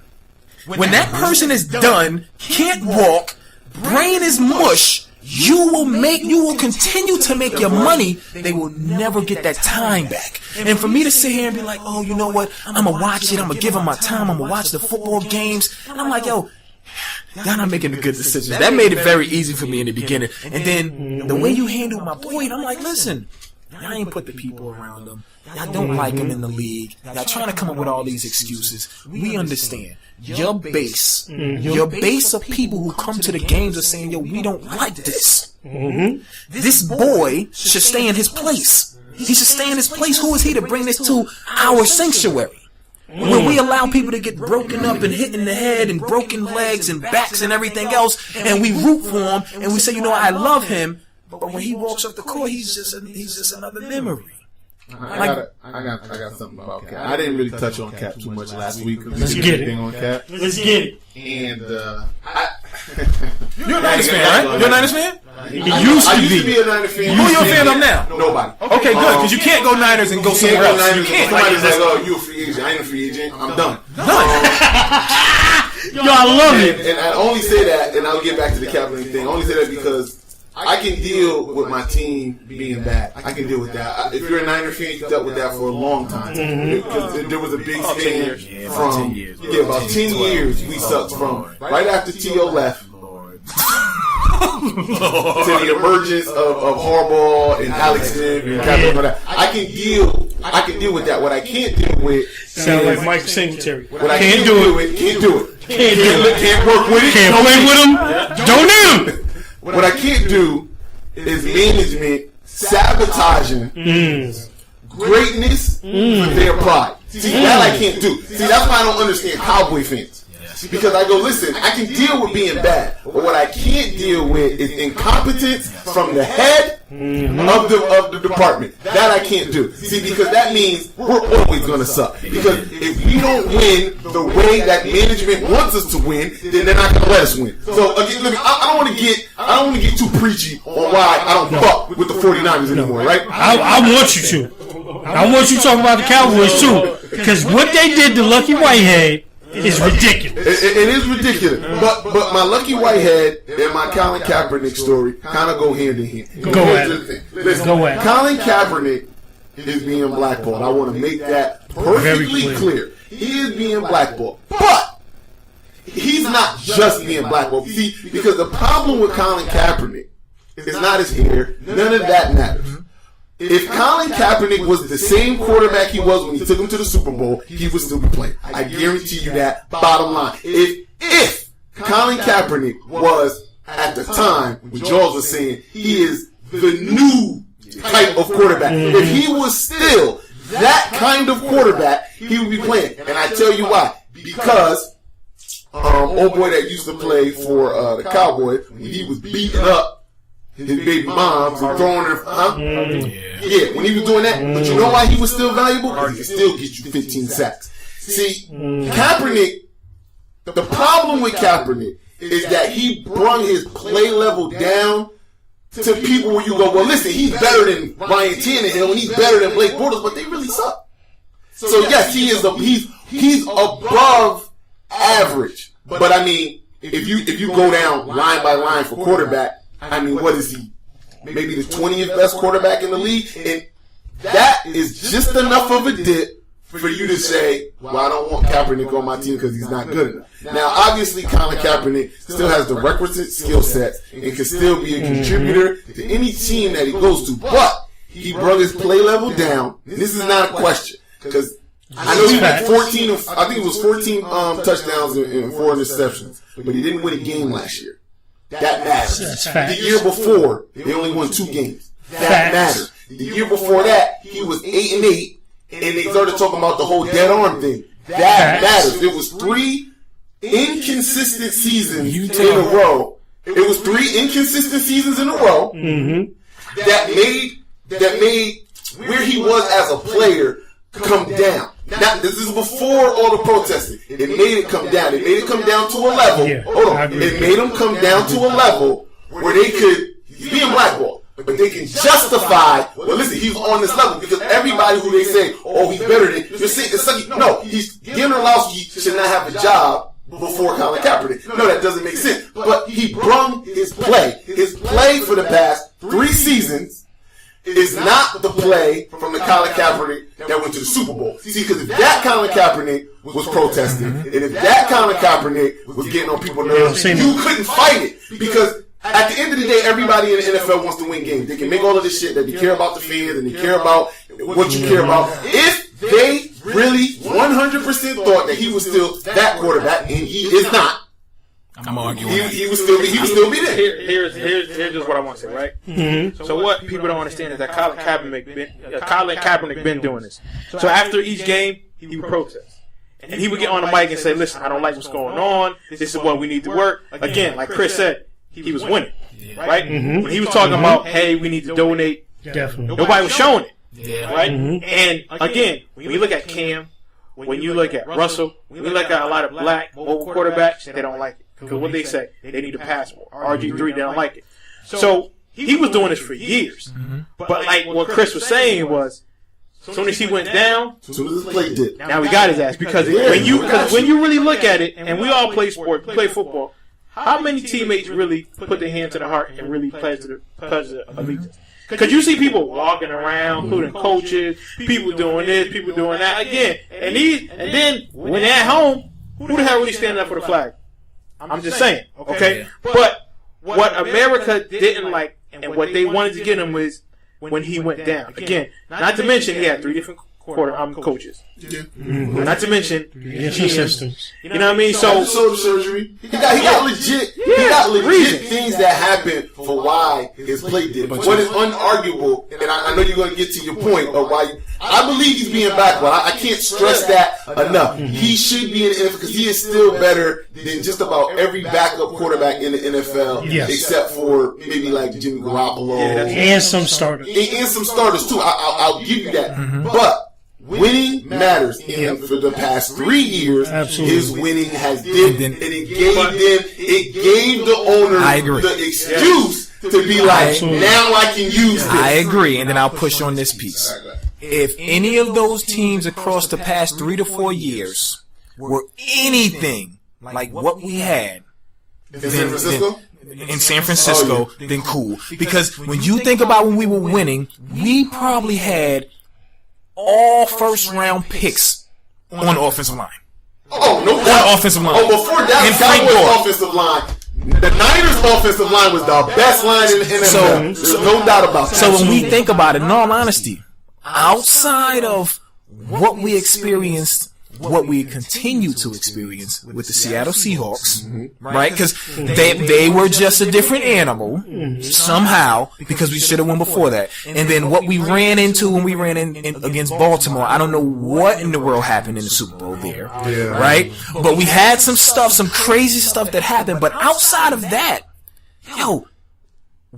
When that person is done, can't walk, brain is mush, you will continue to make your money. They will never get that time back. And for me to sit here and be like, oh, you know what? I'm going to watch it. I'm going to give them my time. I'm going to watch the football games. And I'm like, yo, y'all not making the good decisions. That made it very easy for me in the beginning. And then the way you handle my boy, and I'm like, listen, Y'all ain't put the people around him. Y'all don't like him in the league. Y'all trying to come up with all these excuses. We understand. Your base of people who come to the games are saying, yo, we don't like this. This boy should stay in his place. He should stay in his place. Who is he to bring this to our sanctuary? When we allow people to get broken up and hit in the head and broken legs and backs and everything else, and we root for him and we say, you know, I love him, but when he walks off the court, he's just another memory. I got something about Cap. I didn't really touch on Cap too much last week. Let's get it. On Cap. Let's get it. And You're a Niners fan, right? You're a Niners fan? I used to be a Niners fan. Who are you a fan of now? Nobody. Okay, good, because you can't go Niners and go somewhere else. You can't. Somebody's like, oh, you a free agent. I ain't a free agent. I'm done. Yo, I love it. And I only say that, and I'll get back to the Kaepernick thing. I only say that because I can deal with my team being bad. I can deal with that. If you're a Niner fan, you dealt with that for a long time. Because there was a big span from, about 10 years we sucked from right after T.O. left to the emergence of Harbaugh and Alex Smith and Kaepernick and all that. I can deal with that. What I can't deal with sound like Mike Singletary. What I can't do it. Can't work with it. Can't play with him. Don't need him. What I can't do is management sabotaging greatness for their pride. See, that I can't do. See, that's why I don't understand Cowboy fans. Because I go, listen, I can deal with being bad, but what I can't deal with is incompetence from the head of the department. That I can't do. See, because that means we're always going to suck. Because if we don't win the way that management wants us to win, then they're not going to let us win. So again, I don't want to get too preachy on why I don't fuck with the 49ers anymore, right? I want you to. I want you to talk about the Cowboys too, because what they did to Lucky Whitehead is ridiculous. It is ridiculous. But my Lucky Whitehead and my Colin Kaepernick story kind of go hand in hand. Go at it. Listen, Go at it. Colin Kaepernick is being blackballed. I want to make that perfectly clear. He is being blackballed. But he's not just being blackballed. See, because the problem with Colin Kaepernick is not his hair. None of that matters. If Colin Kaepernick was the same quarterback he was when he took him to the Super Bowl, he would still be playing. I guarantee you that. Bottom line. If Colin Kaepernick was, at the time, when Jaws was saying, he is the new type of quarterback. If he was still that kind of quarterback, he would be playing. And I tell you why. Because old boy that used to play for the Cowboys, when he was beating up his baby moms and throwing her, yeah, when he was doing that. But you know why he was still valuable? Because he could still get you 15 sacks. See, Kaepernick, the problem with Kaepernick is that he brought his play level down to people where you go, well, listen, he's better than Ryan Tannehill and he's better than Blake Bortles, but they really suck. So yes, he's above average. But I mean, if you go down line by line for quarterback, I mean, what is he? Maybe the 20th best quarterback in the league? And that is just enough of a dip for you to say, well, I don't want Kaepernick on my team because he's not good enough. Now, obviously, Colin Kaepernick still has the requisite skill sets and can still be a contributor to any team that he goes to. But he brought his play level down. This is not a question because I know he went 14. I think it was 14 touchdowns and 4 interceptions, but he didn't win a game last year. That matters. The year before, they only won 2 games. That matters. The year before that, he was 8-8, and they started talking about the whole dead arm thing. That matters. It was 3 inconsistent seasons in a row. It was 3 inconsistent seasons in a row that made where he was as a player come down. Now, this is before all the protesting. It made it come down. It made it come down to a level. It made him come down to a level where they could, he's being blackballed, but they can justify, well, listen, he's on this level because everybody who they say, oh, he's better than, you're saying, it's like, no, Glenn Orlowski should not have a job before Colin Kaepernick. No, that doesn't make sense. But he brung his play. His play for the past 3 seasons is not the play from the Colin Kaepernick that went to the Super Bowl. See, because if that Colin Kaepernick was protesting, and if that Colin Kaepernick was getting on people's nerves, you couldn't fight it. Because at the end of the day, everybody in the NFL wants to win games. They can make all of this shit that they care about the fans and they care about what you care about. If they really 100% thought that he was still that quarterback, and he is not, I'm arguing. He would still be there. Here's just what I want to say, right? Mm-hmm. So what people don't understand is that Colin Kaepernick been doing this. So after each game, he would protest. And he would get on the mic and say, listen, I don't like what's going on. This is what we need to work. Again, like Chris said, he was winning, right? Mm-hmm. When he was talking about, hey, we need to donate, definitely. Nobody was showing it, right? Mm-hmm. And again, when you look at Cam, when you look at Russell, when you look at a lot of black mobile quarterbacks, they don't like it. Because what they say, they need to pass more. RG3, they don't like it. So he was doing this for years. Mm-hmm. But like what Chris was saying was, as soon as he went down, now we got his ass. Because when you really look at it, and we all play sport, play football, how many teammates really put their hand to the heart and really pledge the allegiance? Because you see people walking around, including coaches, people doing this, people doing that. Again, and then when they're at home, who the hell really standing up for the flag? I'm just saying, okay? But what America didn't like and what they wanted to get him was when he went down. Again, not to mention he had 3 different coaches. Yeah. Mm-hmm. Not to mention systems. You know what I mean? So surgery. He got legit things that happen for why his play did. But what is unarguable, and I know you're going to get to your point of why I believe he's being back, but I can't stress that enough. Mm-hmm. He should be in the NFL because he is still better than just about every backup quarterback in the NFL, except for maybe like Jimmy Garoppolo and some starters. And some starters too. I'll give you that. Mm-hmm. But winning matters. And for the past 3 years, his winning has dipped, and it gave the owner the excuse to be like, now I can use this. I agree, and then I'll push on this piece. If any of those teams across the past 3 to 4 years were anything like what we had in San Francisco, then cool. Because when you think about when we were winning, we probably had all first-round picks on the offensive line. Oh, no doubt. On offensive line. Oh, before that, Cowboys offensive line. The Niners offensive line was the best line in the NFL. There's no doubt about that. So when we think about it, in all honesty, outside of what we experienced, what we continue to experience with the Seattle Seahawks, right? Because they were just a different animal somehow, because we should have won before that. And then what we ran into when we ran in against Baltimore, I don't know what in the world happened in the Super Bowl there, right? But we had some crazy stuff that happened. But outside of that,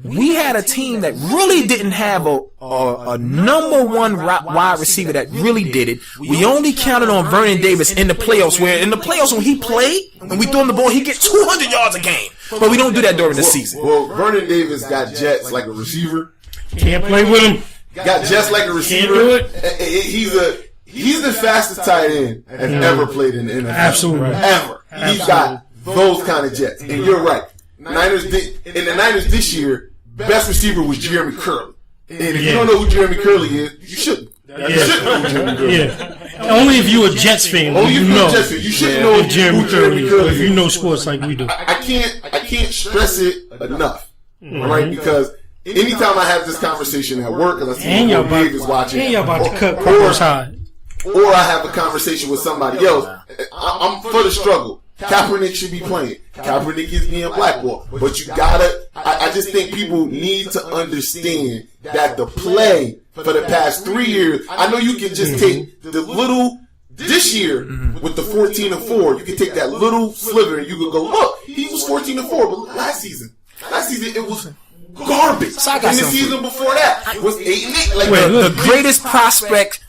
we had a team that really didn't have a number one wide receiver that really did it. We only counted on Vernon Davis in the playoffs, where in the playoffs when he played, when we threw him the ball, he get 200 yards a game. But we don't do that during the season. Well, Vernon Davis got jets like a receiver. Can't play with him. Got jets like a receiver. Can't do it. He's the fastest tight end that's ever played in the NFL. Absolutely. Ever. He's got those kind of jets. And you're right. In the Niners this year, best receiver was Jeremy Curley. And if you don't know who Jeremy Curley is, you shouldn't. You shouldn't know who Jeremy Curley is. Only if you're a Jets fan. You shouldn't know who Jeremy Curley is. If you know sports like we do. I can't stress it enough. Right? Because anytime I have this conversation at work, and I see my big is watching, and y'all about to cut Carter's hide, or I have a conversation with somebody else, I'm for the struggle. Kaepernick should be playing. Kaepernick is being blackballed. But you gotta, I just think people need to understand that the play for the past 3 years, I know you can just take the little, this year, with the 14-4, you can take that little sliver and you can go, look, he was 14-4, but last season it was garbage. And the season before that was 8-8. Like the greatest prospect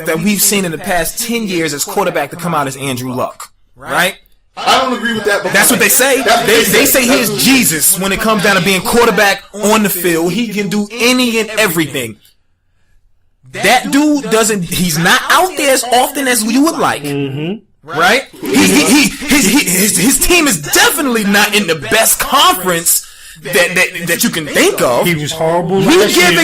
that we've seen in the past 10 years as quarterback to come out is Andrew Luck, right? I don't agree with that. But that's what they say. They say he is Jesus when it comes down to being quarterback on the field. He can do any and everything. That dude he's not out there as often as you would like. Right? His team is definitely not in the best conference that you can think of. He was horrible. We give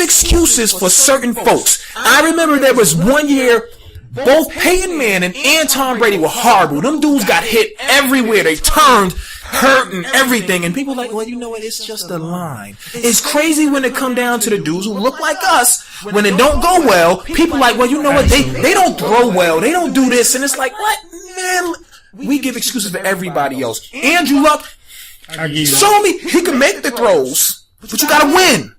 excuses for certain folks. I remember there was one year, both Peyton Manning and Tom Brady were horrible. Them dudes got hit everywhere they turned. hurt and everything, and people like, well, you know what? It's just a line. It's crazy when it come down to the dudes who look like us. When it don't go well, people like, well, you know what? They don't throw well. They don't do this, and it's like, what, man? We give excuses for everybody else. Andrew Luck, show me he can make the throws, but you gotta win.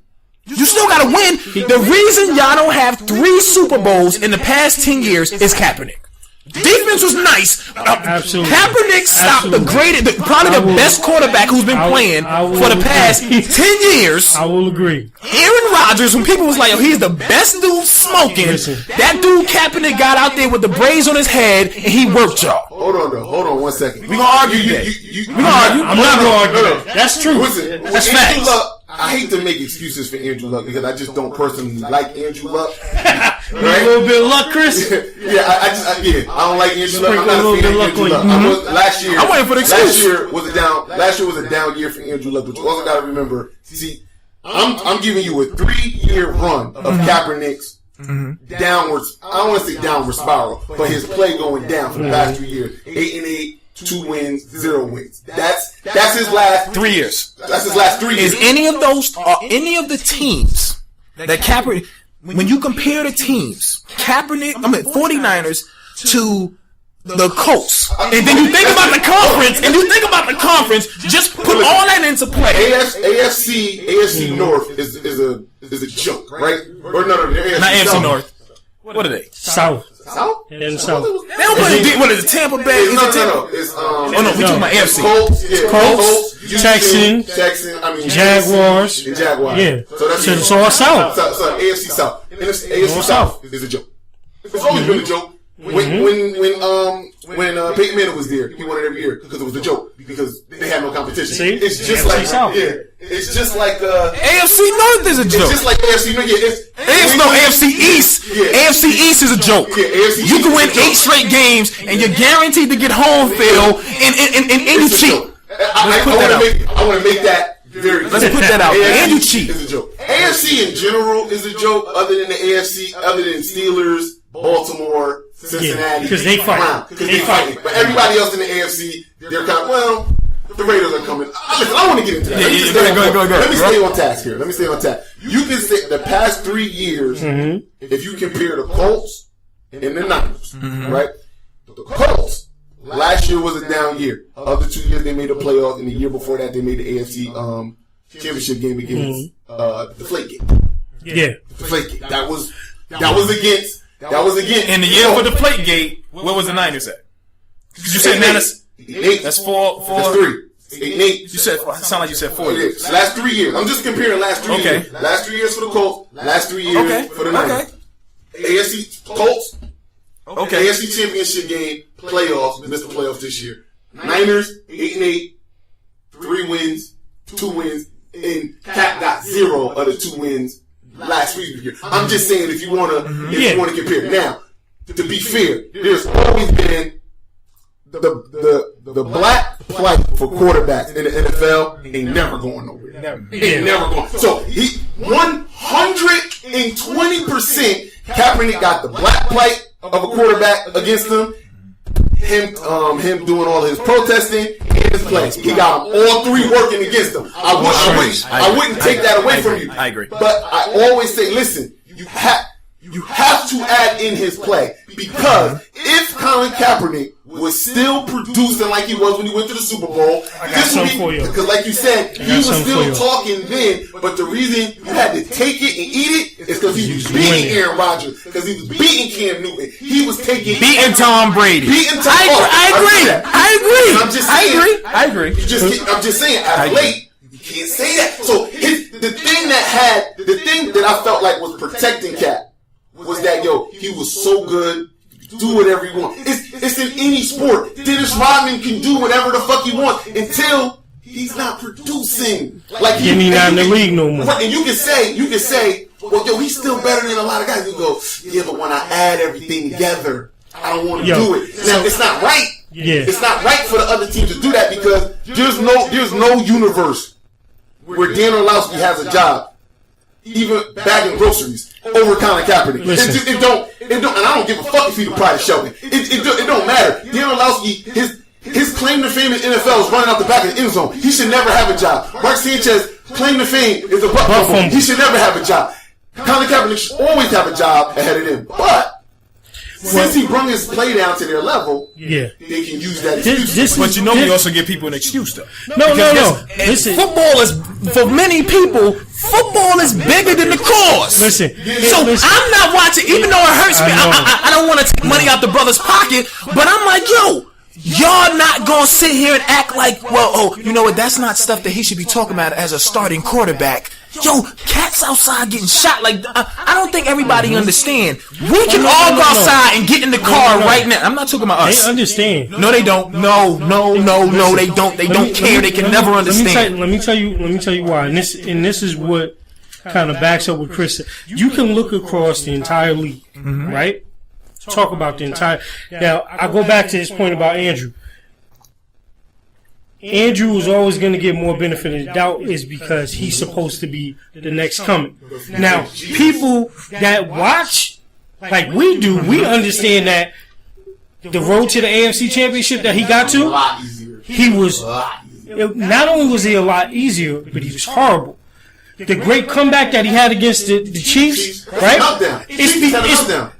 You still gotta win. The reason y'all don't have 3 Super Bowls in the past 10 years is Kaepernick. Defense was nice. Absolutely. Kaepernick stopped probably the best quarterback who's been playing for the past 10 years. I will agree. Aaron Rodgers, when people was like, oh, he's the best dude smoking, that dude Kaepernick got out there with the braids on his head, and he worked y'all. Hold on 1 second. We gonna argue that. I'm not gonna argue that. That's true. Listen, that's facts. I hate to make excuses for Andrew Luck because I just don't personally like Andrew Luck. Right? A little bit of luck, Chris. I don't like Andrew Luck. I'm not a fan of Andrew Luck. Last year, I'm waiting for the excuse. Last year was a down year for Andrew Luck, but you also got to remember. See, I'm giving you a 3-year run of Kaepernick's downwards. I don't want to say downward spiral, but his play going down for the past 3 years. 8-8. 2 wins, 0 wins. That's his last 3 years. That's his last 3 years. Is any of the teams that Kaepernick, when you compare the teams, 49ers to the Colts, and then you think about the conference, just put all that into play. AFC North is a joke, right? Or no, not AFC North. What are they? South. South? In the South. They don't put it. What is it? Tampa Bay? No. It's we talking about AFC. Colts, Texans, Jaguars. Yeah. So it's all South. So AFC South. AFC South is a joke. It's always been a joke. When Peyton Manning was there, he won it every year because it was a joke because they had no competition. See? It's just like it's just like AFC North is a joke. It's just like AFC North. AFC East. Yeah. AFC East is a joke. Yeah, you can win 8 straight games and you're guaranteed to get home field and you cheat. I want to make that very clear. Let's put that out. And you cheat. Is a joke. AFC in general is a joke. Other than the AFC, other than Steelers, Baltimore, Cincinnati, because they fight. They fight. But everybody else in the AFC, they're kind of, the Raiders are coming. Listen, I want to get into that. Go. Let me stay on task here. You can say the past 3 years, if you compare the Colts and the Niners, right? The Colts, last year was a down year. Other 2 years, they made the playoffs, and the year before that, they made the AFC championship game against the Deflategate. Yeah. Deflategate. That was against. In the year for the Deflategate, where was the Niners at? Because you said Niners. 8. That's 4. That's 3. 8-8. You said, sound like you said 4 years. Last 3 years. I'm just comparing last 3 years. Last 3 years for the Colts. Last 3 years for the Niners. AFC Colts. AFC championship game. Playoffs. We missed the playoffs this year. Niners 8-8. 3 wins. 2 wins. And Cap got 0 of the 2 wins last week here. I'm just saying if you want to compare. Now, to be fair, there's always been the black plight for quarterbacks in the NFL ain't never going nowhere. Ain't never going. So he 120% Kaepernick got the black plight of a quarterback against him. Him doing all his protesting and his plays. He got them all 3 working against him. I wouldn't take that away from you. I agree. But I always say, listen, you have to add in his play because if Colin Kaepernick was still producing like he was when he went to the Super Bowl, because like you said, he was still talking then. But the reason you had to take it and eat it is because he was beating Aaron Rodgers, because he was beating Cam Newton, he was beating Tom Brady. I agree. I'm just saying. I agree. I'm just saying. As late, you can't say that. So the thing that I felt like was protecting Cap was that he was so good. Do whatever he wants. It's in any sport. Dennis Rodman can do whatever the fuck he wants until he's not producing. Like he's not in the league no more. And you can say, well, he's still better than a lot of guys. You go, yeah, but when I add everything together, I don't want to do it. Now it's not right. Yeah. It's not right for the other team to do that because there's no universe where Dan Orlowski has a job, even bagging groceries, over Colin Kaepernick. It don't, and I don't give a fuck if he's the pride of Sheldon. It don't matter. Dan Orlowski, His claim to fame in NFL is running out the back of the end zone. He should never have a job. Mark Sanchez claim to fame is a butt fumble. He should never have a job. Colin Kaepernick should always have a job ahead of them. But since he brought his play down to their level, they can use that excuse. But we also give people an excuse, though. No. Listen, football is, for many people, football is bigger than the cause. Listen. I'm not watching, even though it hurts me. I don't want to take money out the brother's pocket, but I'm like, yo, y'all not gonna sit here and act like, well, you know what? That's not stuff that he should be talking about as a starting quarterback. Yo, cats outside getting shot. Like, I don't think everybody understand. We can all go outside and get in the car right now. I'm not talking about us. They understand. No, they don't. No, they don't. They don't care. They can never understand. Let me tell you why. And this is what kind of backs up what Chris said. You can look across the entire league, right? Talk about the entire. Now, I go back to his point about Andrew. Andrew was always going to get more benefit of the doubt is because he's supposed to be the next coming. Now, people that watch like we do, we understand that the road to the AFC Championship that he got to, he was, not only was he a lot easier, but he was horrible. The great comeback that he had against the Chiefs, right?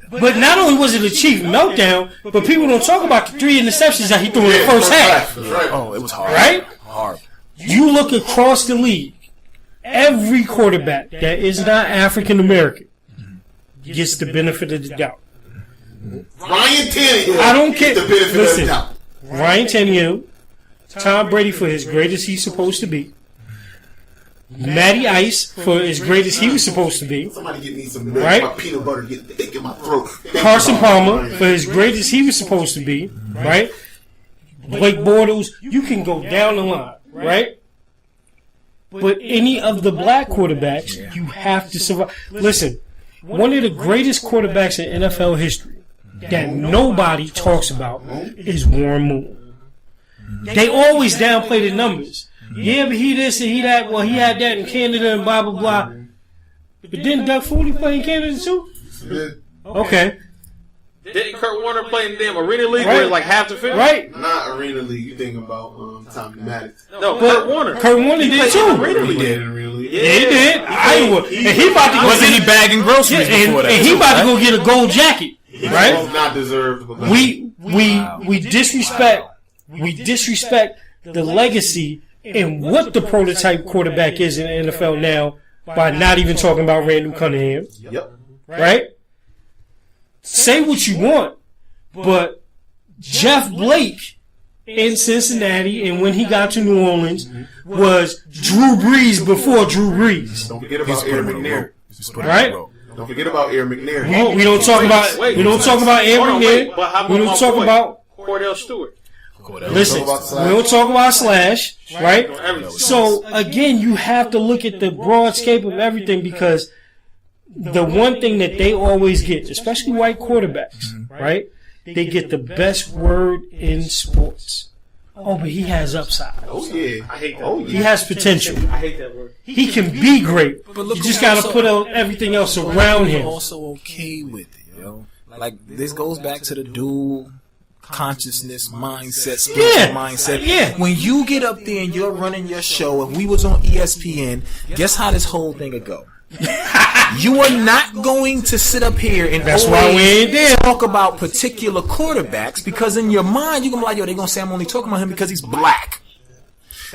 But not only was it a Chief meltdown, but people don't talk about the 3 interceptions that he threw in the first half. Oh, it was hard. Right? Hard. You look across the league, every quarterback that is not African American gets the benefit of the doubt. Ryan Tannehill. I don't care. The benefit of the doubt. Ryan Tannehill, Tom Brady for as great as he's supposed to be. Matty Ice for as great as he was supposed to be. Somebody get me some milk. Right? My peanut butter get thick in my throat. Carson Palmer for as great as he was supposed to be. Right? Blake Bortles. You can go down the line. Right? But any of the black quarterbacks, you have to survive. Listen, one of the greatest quarterbacks in NFL history that nobody talks about is Warren Moon. They always downplay the numbers. Yeah, but he this and he that. Well, he had that in Canada and blah, blah, blah. But didn't Doug Foley play in Canada too? Okay. Didn't Kurt Warner play in the damn Arena League where it's like half the field? Right. Not Arena League. You thinking about Tommy Maddox. No, Kurt Warner. Kurt Warner did too. He did in Arena League. Yeah, he did. Iowa. And he about to go. Wasn't he bagging groceries before that? And he about to go get a gold jacket. Right? He not deserved. We disrespect the legacy and what the prototype quarterback is in the NFL now by not even talking about Randall Cunningham. Yep. Right? Say what you want, but Jeff Blake in Cincinnati and when he got to New Orleans was Drew Brees before Drew Brees. Don't forget about Aaron McNair. Right? Don't forget about Aaron McNair. We don't talk about Aaron McNair. We don't talk about Cordell Stewart. Listen, we don't talk about Slash, right? So, again, you have to look at the broad scope of everything because the one thing that they always get, especially white quarterbacks, right? They get the best word in sports. Oh, but he has upside. Oh, yeah. I hate that. He has potential. I hate that word. He can be great. You just got to put out everything else around him. Also okay with it, yo. Like, this goes back to the dual consciousness mindset, spiritual mindset. Yeah. When you get up there and you're running your show, if we was on ESPN, guess how this whole thing would go? You are not going to sit up here and that's why we ain't there. Talk about particular quarterbacks because in your mind you're gonna be like, yo, they're gonna say I'm only talking about him because he's black.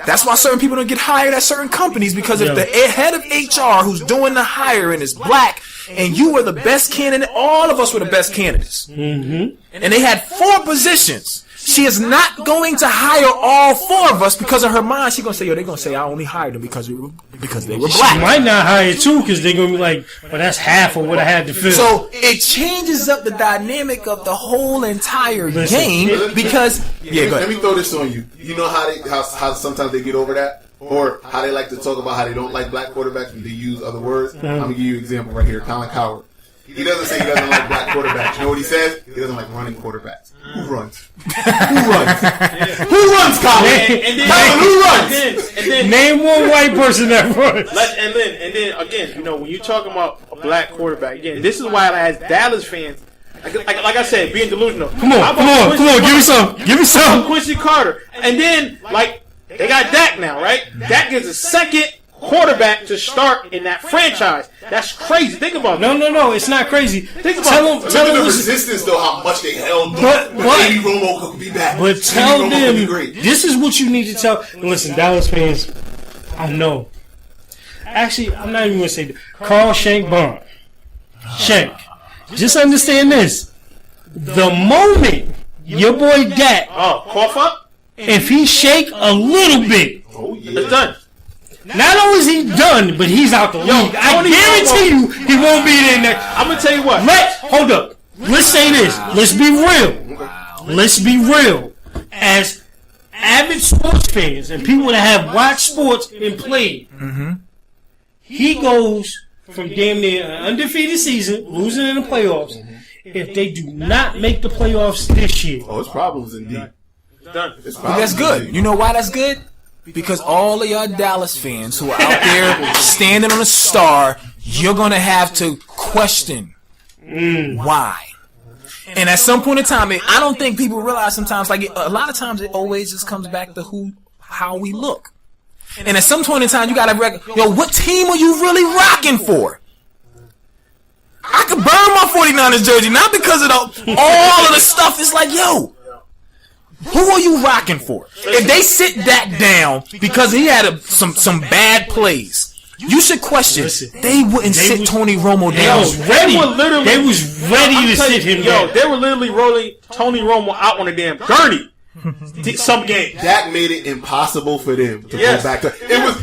That's why certain people don't get hired at certain companies because if the head of HR who's doing the hiring is black and you were the best candidate, all of us were the best candidates. And they had 4 positions. She is not going to hire all 4 of us because in her mind she's gonna say, yo, they're gonna say I only hired them because they were black. She might not hire 2 because they're gonna be like, well, that's half of what I had to fill. So it changes up the dynamic of the whole entire game because go ahead. Let me throw this on you. You know how sometimes they get over that? Or how they like to talk about how they don't like black quarterbacks when they use other words? I'm going to give you an example right here. Colin Cowherd. He doesn't say he doesn't like black quarterbacks. You know what he says? He doesn't like running quarterbacks. Who runs? Who runs? Who runs, Colin? Colin, who runs? And then name one white person that runs. And then again, you know, when you're talking about a black quarterback, again, this is why as Dallas fans, like I said, being delusional. Come on, give me some. Quincy Carter, and then like they got Dak now, right? Dak is the second quarterback to start in that franchise. That's crazy. Think about that. No, it's not crazy. Think about Tell them the resistance, though, how much they held. But Baby Romo could be back. But tell them this is what you need to tell. Listen, Dallas fans, I know. Actually, I'm not even going to say that. Carl Shank Bond. Shank. Just understand this. The moment your boy Dak, cough up, if he shake a little bit, it's done. not only is he done, but he's out the league. I guarantee you he won't be there next. I'm going to tell you what. Hold up. Let's say this. Let's be real. Let's be real. As avid sports fans and people that have watched sports and played, he goes from damn near an undefeated season, losing in the playoffs. If they do not make the playoffs this year, it's problems indeed. Done. But that's good. You know why that's good? Because all of y'all Dallas fans who are out there standing on a star, you're going to have to question why. And at some point in time, I don't think people realize sometimes, like a lot of times it always just comes back to how we look. And at some point in time, you got to what team are you really rocking for? I could burn my 49ers jersey, not because of all of the stuff. It's like, who are you rocking for? If they sit that down because he had some bad plays, you should question. They wouldn't sit Tony Romo down. They was ready to sit him down. They were literally rolling Tony Romo out on a damn gurney. Some game. Dak made it impossible for them to go back to.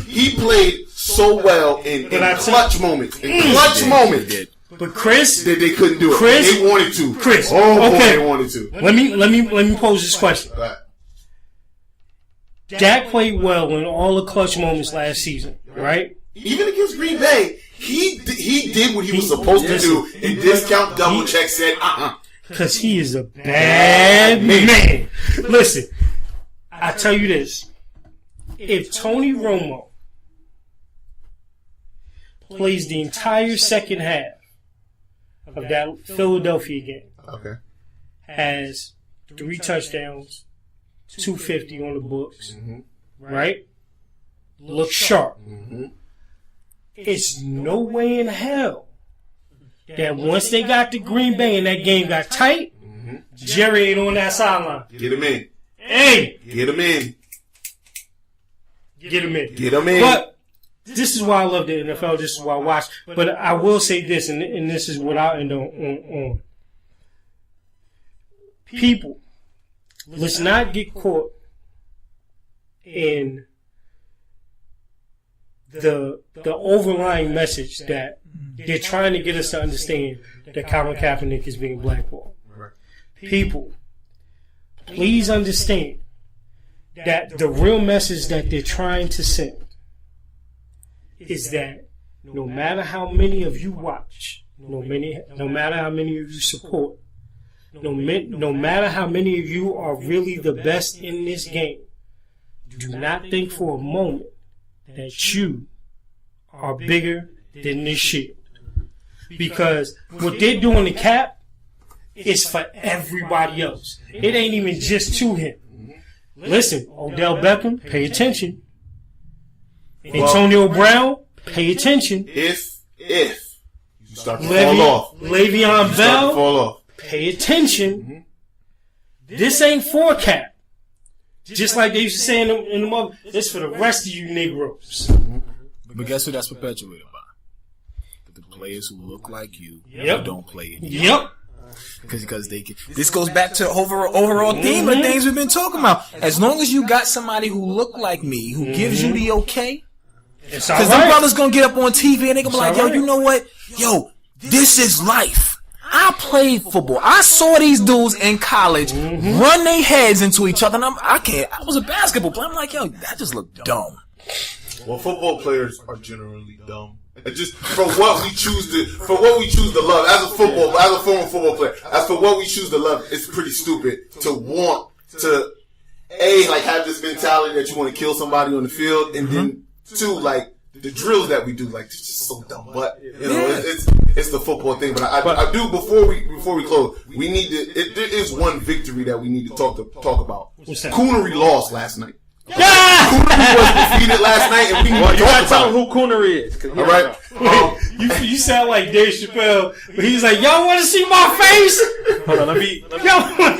He played so well in clutch moments. But Chris, they couldn't do it. They wanted to. Chris, they wanted to. Let me pose this question. Dak played well in all the clutch moments last season, right? Even against Green Bay, he did what he was supposed to do. And discount double check said, Because he is a bad man. Listen, I tell you this: if Tony Romo plays the entire second half of that Philadelphia game, has 3 touchdowns, 250 on the books, right? Looks sharp. It's no way in hell that once they got to Green Bay and that game got tight, Jerry ain't on that sideline. Get him in. Hey! Get him in. Get him in. Get him in. But this is why I love the NFL. This is why I watch. But I will say this, and this is what I'll end on. People, let's not get caught in the overlying message that they're trying to get us to understand that Colin Kaepernick is being blackballed. People, please understand that the real message that they're trying to send is that no matter how many of you watch, no matter how many of you support, no matter how many of you are really the best in this game, do not think for a moment that you are bigger than this shit. Because what they're doing to Cap is for everybody else. It ain't even just to him. Listen, Odell Beckham, pay attention. Antonio Brown, pay attention. If you start to fall off. Le'Veon Bell, pay attention. This ain't for Cap. Just like they used to say in the mother, it's for the rest of you Negroes. But guess who that's perpetuated by? The players who look like you who don't play anymore. Yep. Because this goes back to overall theme of things we've been talking about. As long as you got somebody who look like me, who gives you the okay, because them brothers gonna get up on TV and they gonna be like, yo, you know what? Yo, this is life. I played football. I saw these dudes in college run their heads into each other, and I was a basketball player. I'm like, yo, that just looked dumb. Well, football players are generally dumb. And just for what we choose to love as a former football player, as for what we choose to love, it's pretty stupid to want to have this mentality that you want to kill somebody on the field, and then 2, like the drills that we do, like it's just so dumb. But you know, it's the football thing. But I do before we close, we need to. There is one victory that we need to talk about. What's that? Coonery lost last night. Yeah! Coonery was defeated last night, and we need to You gotta talk tell about him who Coonery is. it. All right. You sound like Dave Chappelle, but he's like, y'all want to see my face? Hold on, let me. Y'all want